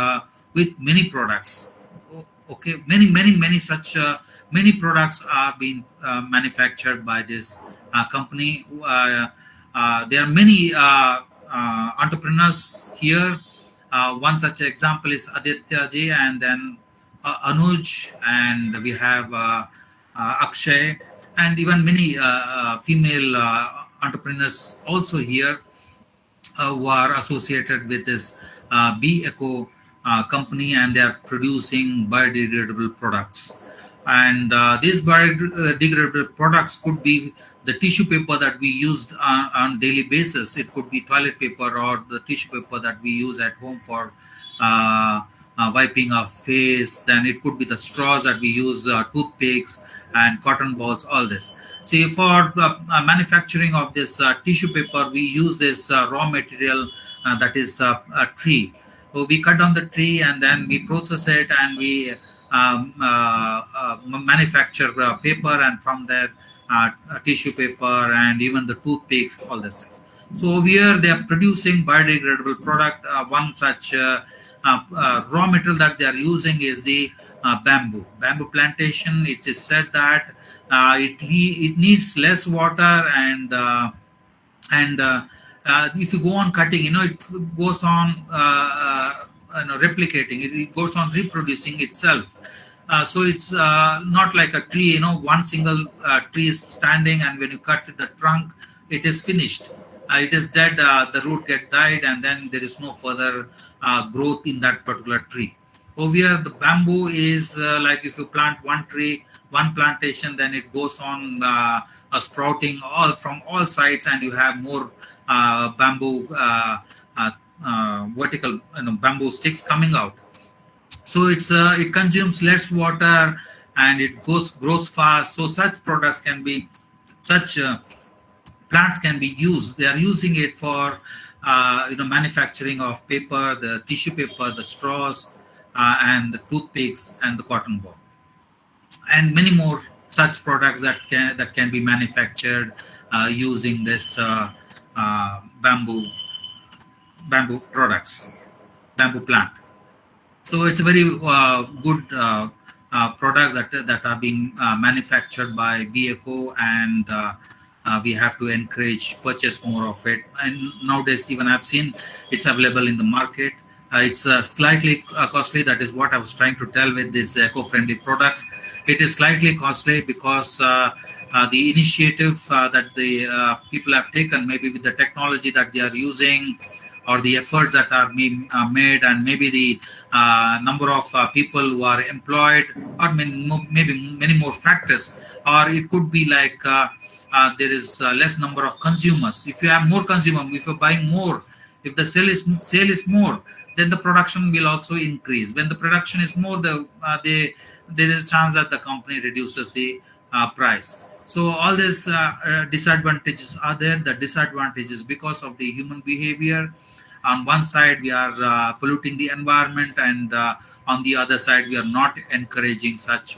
with many products. Okay, many such many products are being manufactured by this company. There are many entrepreneurs here. One such example is Aditya ji, and then Anuj, and we have Akshay, and even many female entrepreneurs also here who are associated with this B Eco company, and they are producing biodegradable products. And these biodegradable products could be the tissue paper that we use on daily basis. It could be toilet paper or the tissue paper that we use at home for wiping our face. Then it could be the straws that we use, toothpicks and cotton balls, all this. See, for manufacturing of this tissue paper, we use this raw material that is a tree. So we cut down the tree and then we process it and we manufacture paper, and from there tissue paper and even the toothpicks, all these things. So here they are producing biodegradable product. One such raw material that they are using is the bamboo plantation. It is said that it needs less water, and if you go on cutting, it goes on replicating, it goes on reproducing itself. So it's not like a tree, one single tree is standing, and when you cut the trunk, it is finished. It is dead, the root get died, and then there is no further growth in that particular tree. Over here, the bamboo is like if you plant one tree, one plantation, then it goes on sprouting all from all sides, and you have more bamboo vertical bamboo sticks coming out. So it consumes less water and it grows fast. So such products can be such plants can be used. They are using it for manufacturing of paper, the tissue paper, the straws, and the toothpicks and the cotton ball, and many more such products that can be manufactured using this bamboo products, bamboo plant. So it's a very good product that are being manufactured by BECO, and we have to encourage purchase more of it. And nowadays, even I've seen it's available in the market. It's slightly costly. That is what I was trying to tell with these eco-friendly products. It is slightly costly because the initiative that the people have taken, maybe with the technology that they are using, or the efforts that are being made, and maybe the number of people who are employed, or maybe many more factors, or it could be like there is less number of consumers. If you have more consumers, if you're buying more, if the sale is more, then the production will also increase. When the production is more, there is a chance that the company reduces the price. So all these disadvantages are there. The disadvantages because of the human behavior. On one side, we are polluting the environment, and on the other side, we are not encouraging such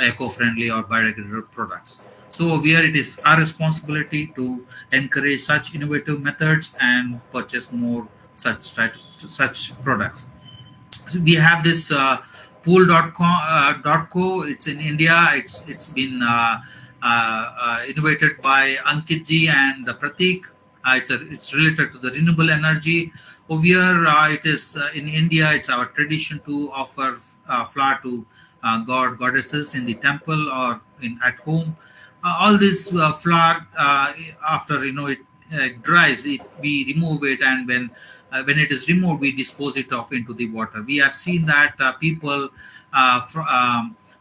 eco-friendly or biodegradable products. So here it is our responsibility to encourage such innovative methods and purchase more such products. So we have this pool.co. It's in India. It's been innovated by Ankitji and Pratik. It's related to the renewable energy. Over here, it is in India. It's our tradition to offer flower to goddesses in the temple or at home. All this flower, after it dries, we remove it, and when it is removed, we dispose it off into the water. We have seen that people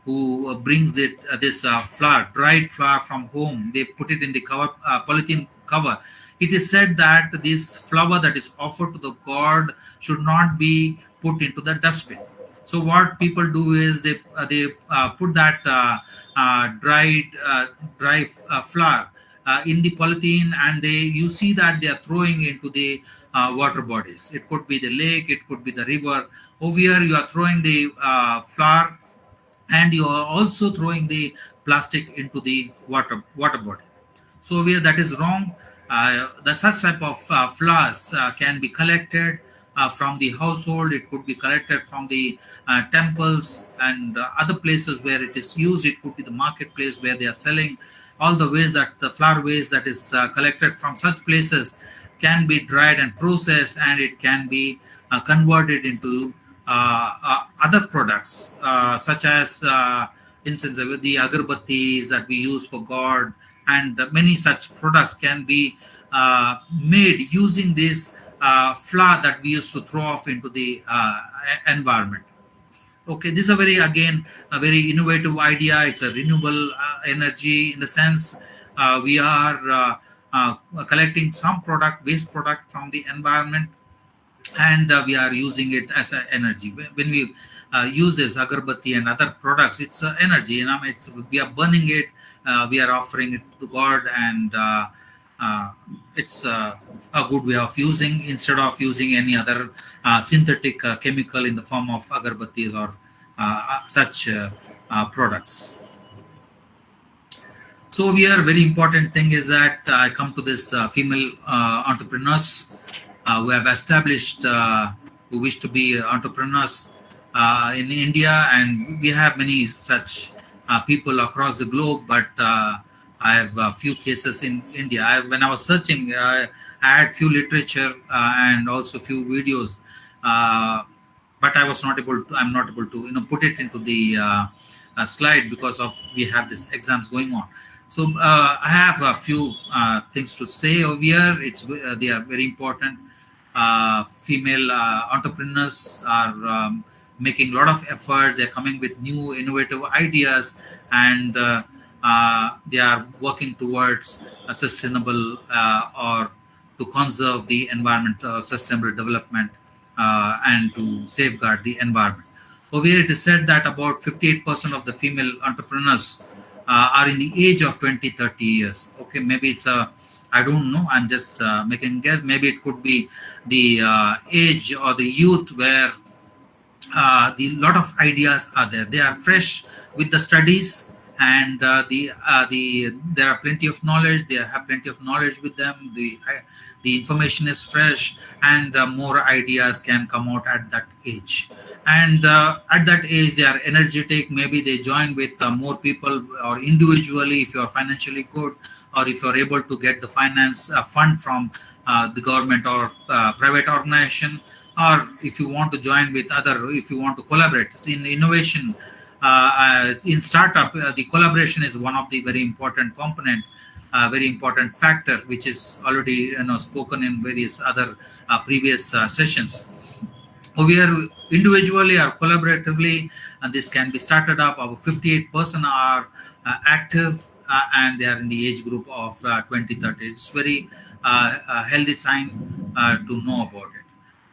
who brings this flower, dried flower from home, they put it in the polythene cover. It is said that this flower that is offered to the god should not be put into the dustbin. So what people do is they put that dry flower in the polythene, and you see that they are throwing into the water bodies. It could be the lake, it could be the river. Over here, you are throwing the flower, and you are also throwing the plastic into the water body. So where that is wrong. The such type of flowers can be collected from the household. It could be collected from the temples and other places where it is used. It could be the marketplace where they are selling. All the waste that the flower waste that is collected from such places can be dried and processed, and it can be converted into other products such as incense, the agarbattis that we use for God, and many such products can be made using this flour that we used to throw off into the environment. Okay, this is a very innovative idea. It's a renewable energy, in the sense we are collecting some waste product from the environment, and we are using it as an energy. When we use this agarbatti and other products, it's energy. We are burning it. We are offering it to God, and it's a good way of using instead of using any other synthetic chemical in the form of agarbattis or such products. So here, very important thing is that I come to this female entrepreneurs who have established, who wish to be entrepreneurs in India, and we have many such people across the globe. But I have a few cases in India. When I was searching, I had few literature and also few videos, but I was not able to. I'm not able to, put it into the slide because of we have these exams going on. So I have a few things to say over here. They are very important. Female entrepreneurs are making a lot of efforts. They're coming with new innovative ideas, and they are working towards a sustainable or to conserve the environment, sustainable development, and to safeguard the environment. Over here, it is said that about 58% of the female entrepreneurs are in the age of 20-30 years. Okay, maybe it's I don't know, I'm just making a guess. Maybe it could be the age or the youth where the lot of ideas are there. They are fresh with the studies, and there are plenty of knowledge. They have plenty of knowledge with them. The information is fresh, and more ideas can come out at that age. And at that age, they are energetic. Maybe they join with more people, or individually if you are financially good, or if you are able to get the finance fund from the government or private organization, or if you want to join with other, if you want to collaborate. So in innovation, in startup, the collaboration is one of the very important component, very important factor, which is already spoken in various other previous sessions. We are individually or collaboratively, and this can be started up. Our 58% are active, and they are in the age group of 20-30. It's very healthy sign to know about it.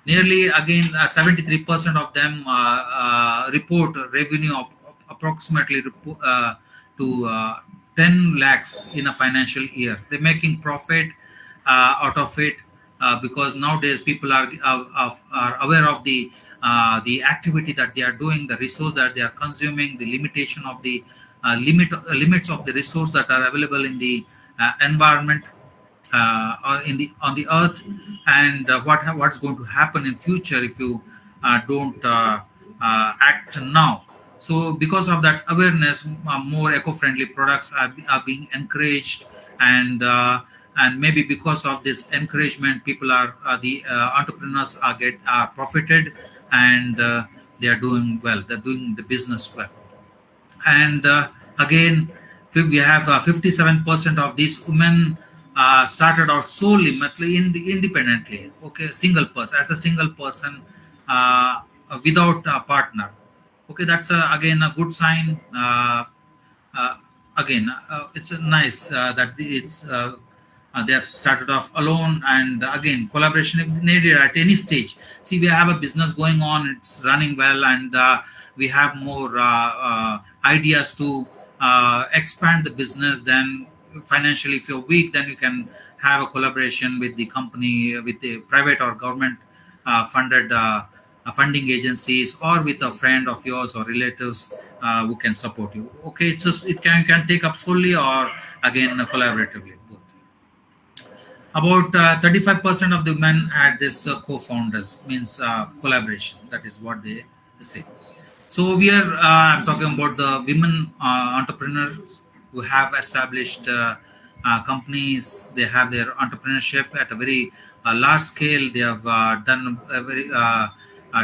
Nearly again 73% of them report revenue of approximately to 10 lakhs in a financial year. They're making profit out of it because nowadays people are aware of the activity that they are doing, the resource that they are consuming, the limitation of the limits of the resource that are available in the environment, or on the earth, and what's going to happen in future if you don't act now. So because of that awareness, more eco-friendly products are being encouraged, and maybe because of this encouragement, people are the entrepreneurs are profited, and they are doing well. They're doing the business well. And again, we have 57% of these women started out solely, independently. Okay, single person, as a single person, without a partner. Okay, that's again a good sign. Again, it's nice that they have started off alone, and again, collaboration is needed at any stage. See, we have a business going on; it's running well, and we have more ideas to expand the business. Then financially, if you're weak, then you can have a collaboration with the company, with the private or government funded funding agencies, or with a friend of yours or relatives who can support you. Okay, it's just, it can take up solely or again collaboratively, both. About 35% of the men had this co-founders, means collaboration. That is what they say. So we are I'm talking about the women entrepreneurs who have established companies. They have their entrepreneurship at a very large scale. They have done a very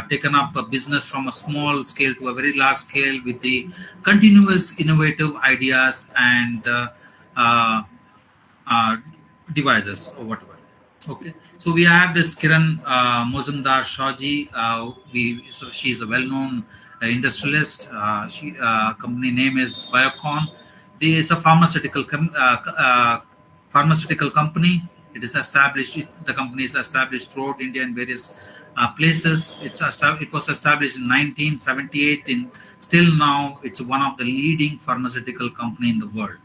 taken up a business from a small scale to a very large scale with the continuous innovative ideas and devices or whatever. Okay, so we have this Kiran Mozumdar Shawji. She is a well-known industrialist. She company name is Biocon. This is a pharmaceutical company. It is established. The company is established throughout India in various places. It was established in 1978. Still now, it's one of the leading pharmaceutical company in the world.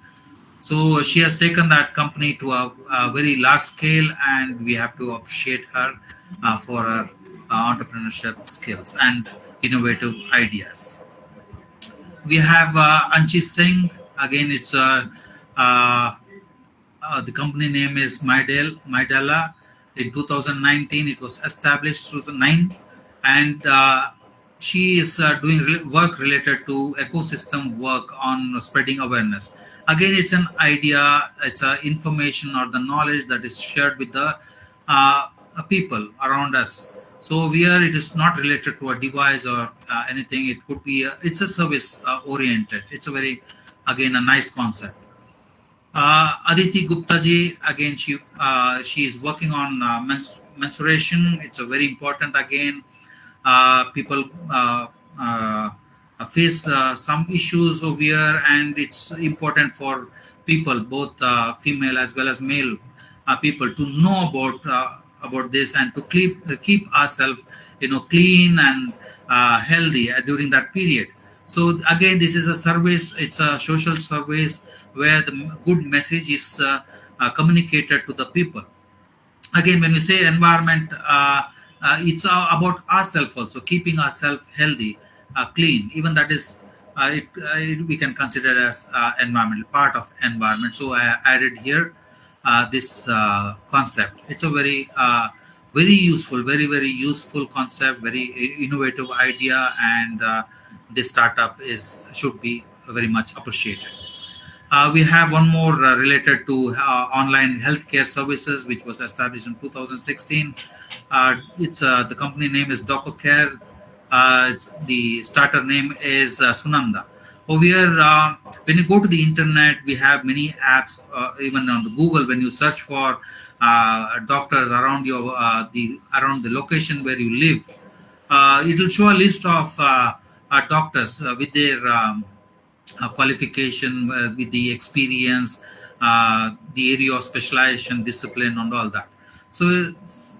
So she has taken that company to a very large scale, and we have to appreciate her for her entrepreneurship skills and innovative ideas. We have Anchi Singh. Again, it's uh, the company name is Mydela. In 2019, it was established 2009, and she is doing work related to ecosystem work on spreading awareness. Again, it's an idea, it's a information or the knowledge that is shared with the people around us. So here it is not related to a device or anything. It could be it's a service oriented. It's a very again a nice concept. Aditi Gupta ji, again, she is working on mensuration. It's a very important again. People face some issues over here, and it's important for people, both female as well as male people, to know about this and to keep ourselves, clean and healthy during that period. So again, this is a service. It's a social service where the good message is communicated to the people. Again, when we say environment, it's about ourselves also, keeping ourselves healthy, clean. Even that is, we can consider as environmental part of environment. So I added here this concept. It's a very useful, very useful concept, very innovative idea, and this startup should be very much appreciated. We have one more related to online healthcare services, which was established in 2016. It's the company name is DocoCare. The starter name is Sunanda. Over here, when you go to the internet, we have many apps. Even on the Google, when you search for doctors around your around the location where you live, it will show a list of doctors with their qualification, with the experience, the area of specialization, discipline, and all that. So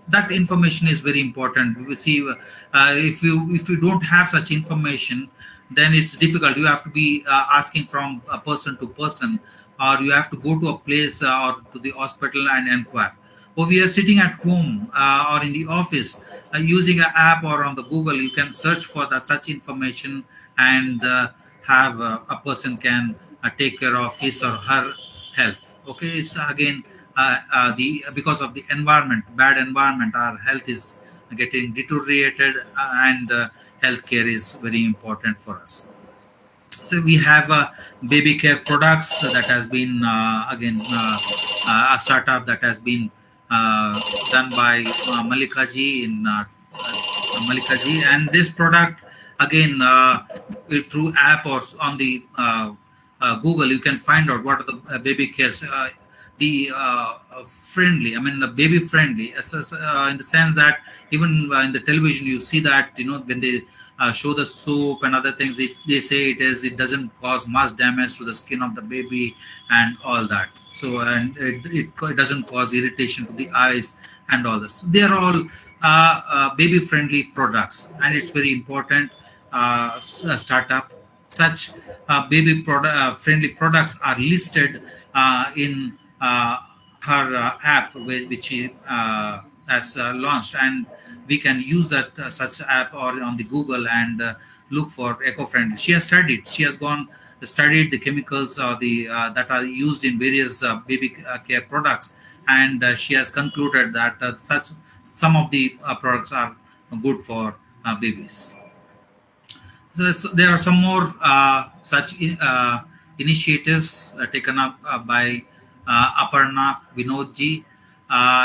that information is very important. We see if you don't have such information, then it's difficult. You have to be asking from a person to person, or you have to go to a place or to the hospital and inquire. Or we are sitting at home or in the office using an app or on the Google, you can search for such information, and have a person can take care of his or her health. Okay, it's again the because of the environment, bad environment, our health is getting deteriorated, and healthcare is very important for us. So we have baby care products that has been again a startup that has been done by Malika ji in Malika ji, and this product again through app or on the Google, you can find out what are the baby cares. The friendly, I mean the baby friendly, in the sense that even in the television you see that when they show the soap and other things, they say it doesn't cause much damage to the skin of the baby and all that. So and it doesn't cause irritation to the eyes and all this. They are all baby friendly products, and it's very important startup. Such baby friendly products are listed in her app which she has launched, and we can use that such app or on the Google and look for eco-friendly. She has studied the chemicals or the that are used in various baby care products, and she has concluded that some of the products are good for babies. So there are some more such initiatives taken up by Aparna Vinodji.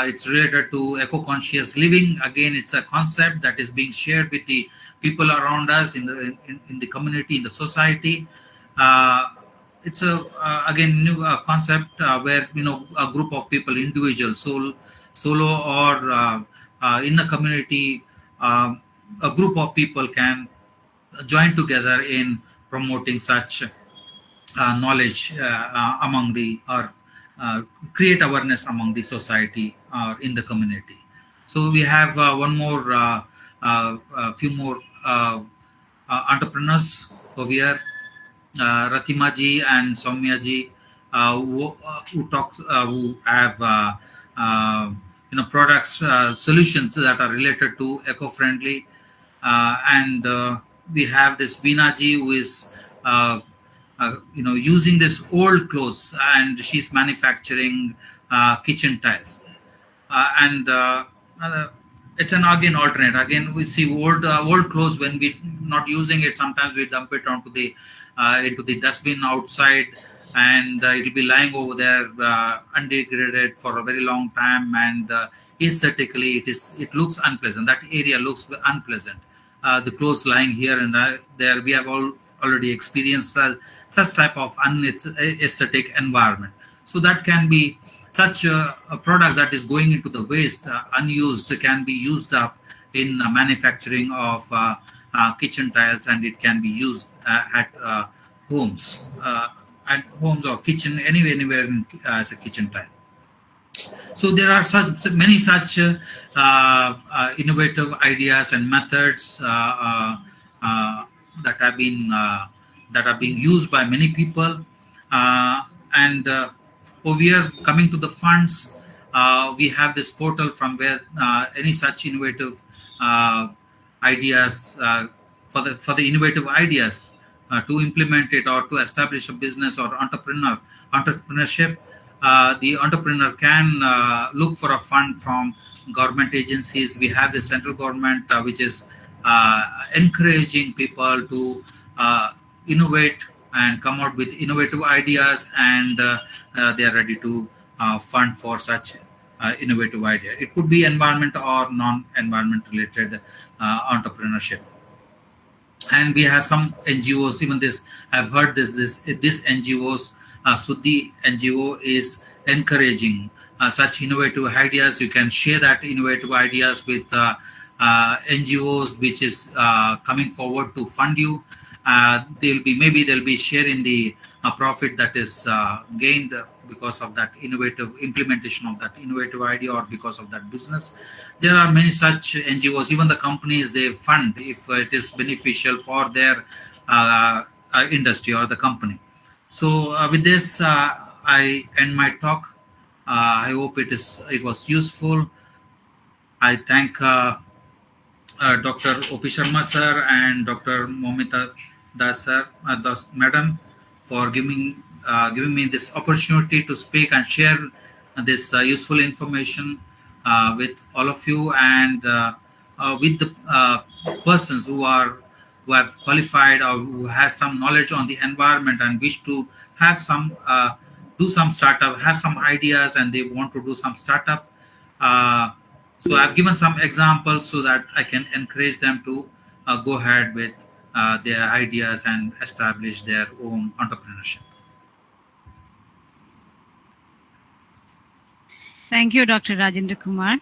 It's related to eco-conscious living. Again, it's a concept that is being shared with the people around us in the community, in the society. It's a again new concept where a group of people, individuals, solo or in a community, a group of people can join together in promoting such knowledge among the or create awareness among the society or in the community. So we have one more few more entrepreneurs over here, Ratima ji and Soumya ji. who have products, solutions that are related to eco-friendly, and we have this Vinaji who is using this old clothes, and she's manufacturing kitchen tiles, and it's an again alternate. Again, we see old clothes when we not using it. Sometimes we dump it onto the into the dustbin outside, and it will be lying over there undegraded for a very long time. And aesthetically, it looks unpleasant. That area looks unpleasant. The clothes lying here and there, we have already experienced such type of unaesthetic environment. So that can be such a product that is going into the waste, unused, can be used up in manufacturing of kitchen tiles, and it can be used at homes, or kitchen, anywhere as a kitchen tile. So there are many such innovative ideas and methods that have been used by many people, and over here, coming to the funds, we have this portal from where any such innovative ideas, for the innovative ideas to implement it or to establish a business or entrepreneurship, the entrepreneur can look for a fund from government agencies. We have the central government, which is encouraging people to innovate and come out with innovative ideas, and they are ready to fund for such innovative idea. It could be environment or non-environment related entrepreneurship. And we have some NGOs, even this, I've heard this NGOs, Suddhi NGO is encouraging such innovative ideas. You can share that innovative ideas with NGOs which is coming forward to fund you. They'll be sharing the profit that is gained because of that innovative implementation of that innovative idea, or because of that business. There are many such NGOs, even the companies, they fund if it is beneficial for their industry or the company. So with this, I end my talk. I hope it was useful. I thank Dr. O.P. Sharma sir and Dr. Momita Das sir, madam, for giving me this opportunity to speak and share this useful information with all of you, and with the persons who have qualified or who has some knowledge on the environment and wish to have some do some startup, have some ideas, and they want to do some startup. So I've given some examples so that I can encourage them to go ahead with their ideas and establish their own entrepreneurship. Thank you, Dr. Rajendra Kumar.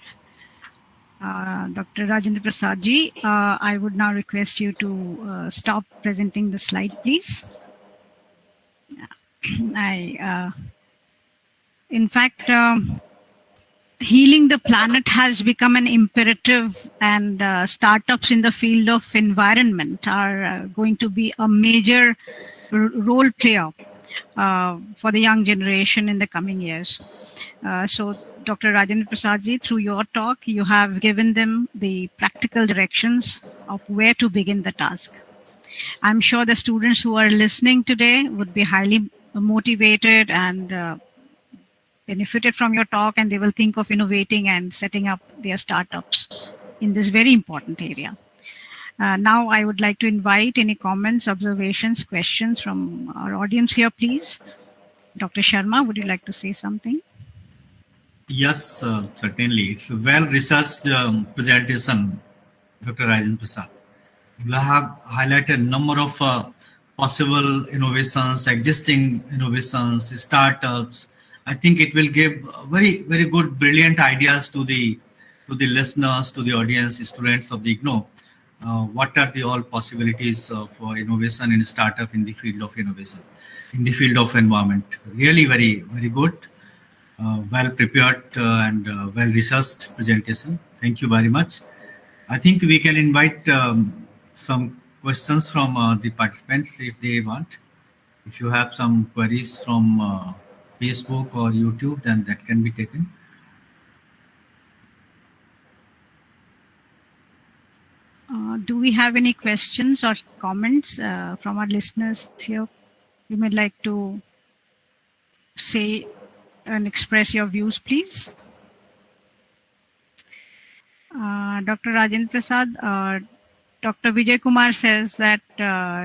Dr. Rajendra Prasad ji, I would now request you to stop presenting the slide, please. In fact, healing the planet has become an imperative, and startups in the field of environment are going to be a major role player for the young generation in the coming years. So Dr. Rajendra Prasad ji, through your talk, you have given them the practical directions of where to begin the task. I'm sure the students who are listening today would be highly motivated and benefited from your talk, and they will think of innovating and setting up their startups in this very important area. Now I would like to invite any comments, observations, questions from our audience here, please. Dr. Sharma, would you like to say something? Yes, certainly. It's a well-researched presentation, Dr. Rajendra Prasad. You have highlighted a number of possible innovations, existing innovations, startups. I think it will give very, very good, brilliant ideas to the listeners, to the audience, students of the IGNOU. What are the all possibilities for innovation and startup in the field of innovation, in the field of environment? Really very, very good, well prepared and well researched presentation. Thank you very much. I think we can invite some questions from the participants if they want. If you have some queries from Facebook or YouTube, then that can be taken. Do we have any questions or comments from our listeners here? You may like to say and express your views, please. Dr. Rajendra Prasad, Dr. Vijay Kumar says that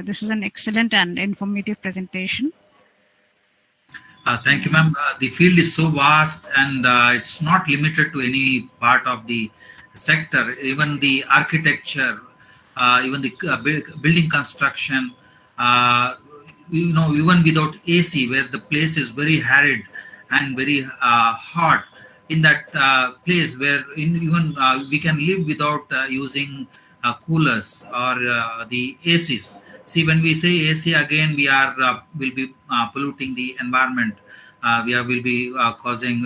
this is an excellent and informative presentation. Thank you, ma'am. The field is so vast and it's not limited to any part of the sector. Even the architecture, even the building construction, uh, even without AC, where the place is very arid and very hot, in that place where even we can live without using coolers or the ACs. See, when we say AC again, we are will be polluting the environment. Will be causing,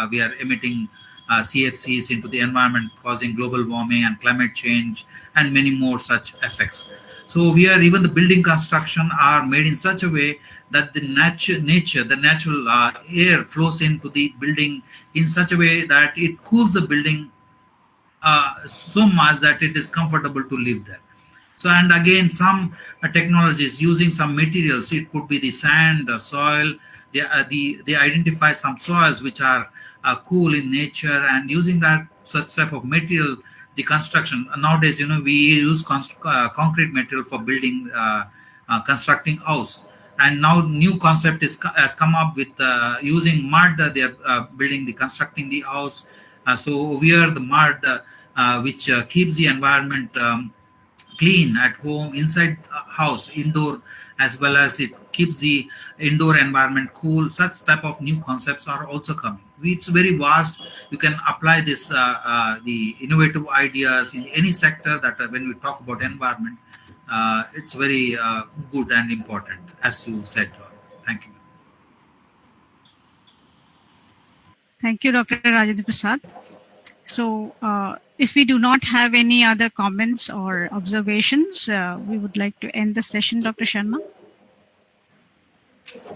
we are emitting CFCs into the environment, causing global warming and climate change, and many more such effects. So we are even the building construction are made in such a way that the the natural air flows into the building in such a way that it cools the building so much that it is comfortable to live there. So, and again, some technologies using some materials, it could be the sand, soil, they identify some soils which are cool in nature, and using that such type of material, the construction. Nowadays, we use concrete material for building, constructing house. And now new concept has come up with using mud. They are building the constructing the house. So we are the mud, which keeps the environment clean at home, inside house, indoor, as well as it keeps the indoor environment cool. Such type of new concepts are also coming. It's very vast. You can apply this the innovative ideas in any sector that when we talk about environment, it's very good and important, as you said. Thank you. Thank you, Dr. Rajendra Prasad. So, if we do not have any other comments or observations, we would like to end the session, Dr. Sharma.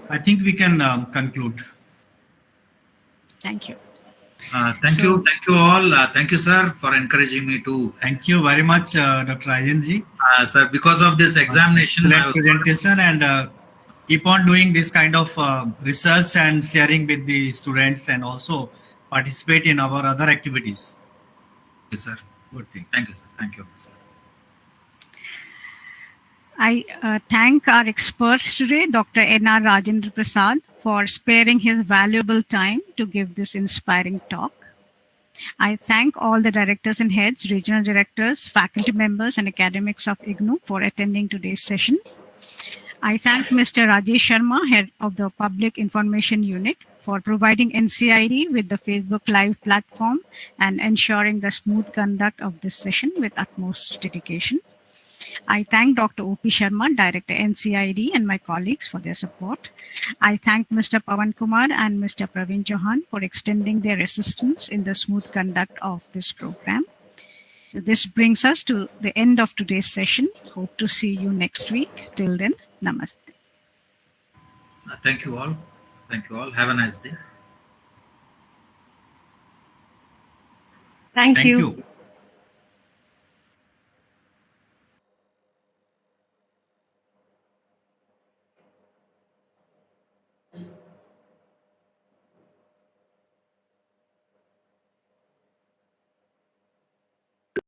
I think we can conclude. Thank you. Thank you all. Thank you, sir, for encouraging me to. Thank you very much, Dr. Rajanji. Sir, because of this examination, I was presentation, and keep on doing this kind of research and sharing with the students, and also participate in our other activities. Yes, sir. Good thing. Thank you, sir. Thank you, sir. I thank our experts today, Dr. N.R. Rajendra Prasad, for sparing his valuable time to give this inspiring talk. I thank all the directors and heads, regional directors, faculty members, and academics of IGNOU for attending today's session. I thank Mr. Rajesh Sharma, head of the Public Information Unit, for providing NCID with the Facebook Live platform and ensuring the smooth conduct of this session with utmost dedication. I thank Dr. O.P. Sharma, Director NCID, and my colleagues for their support. I thank Mr. Pawan Kumar and Mr. Praveen Chauhan for extending their assistance in the smooth conduct of this program. This brings us to the end of today's session. Hope to see you next week. Till then, namaste. Thank you all. Thank you all. Have a nice day. Thank you. You.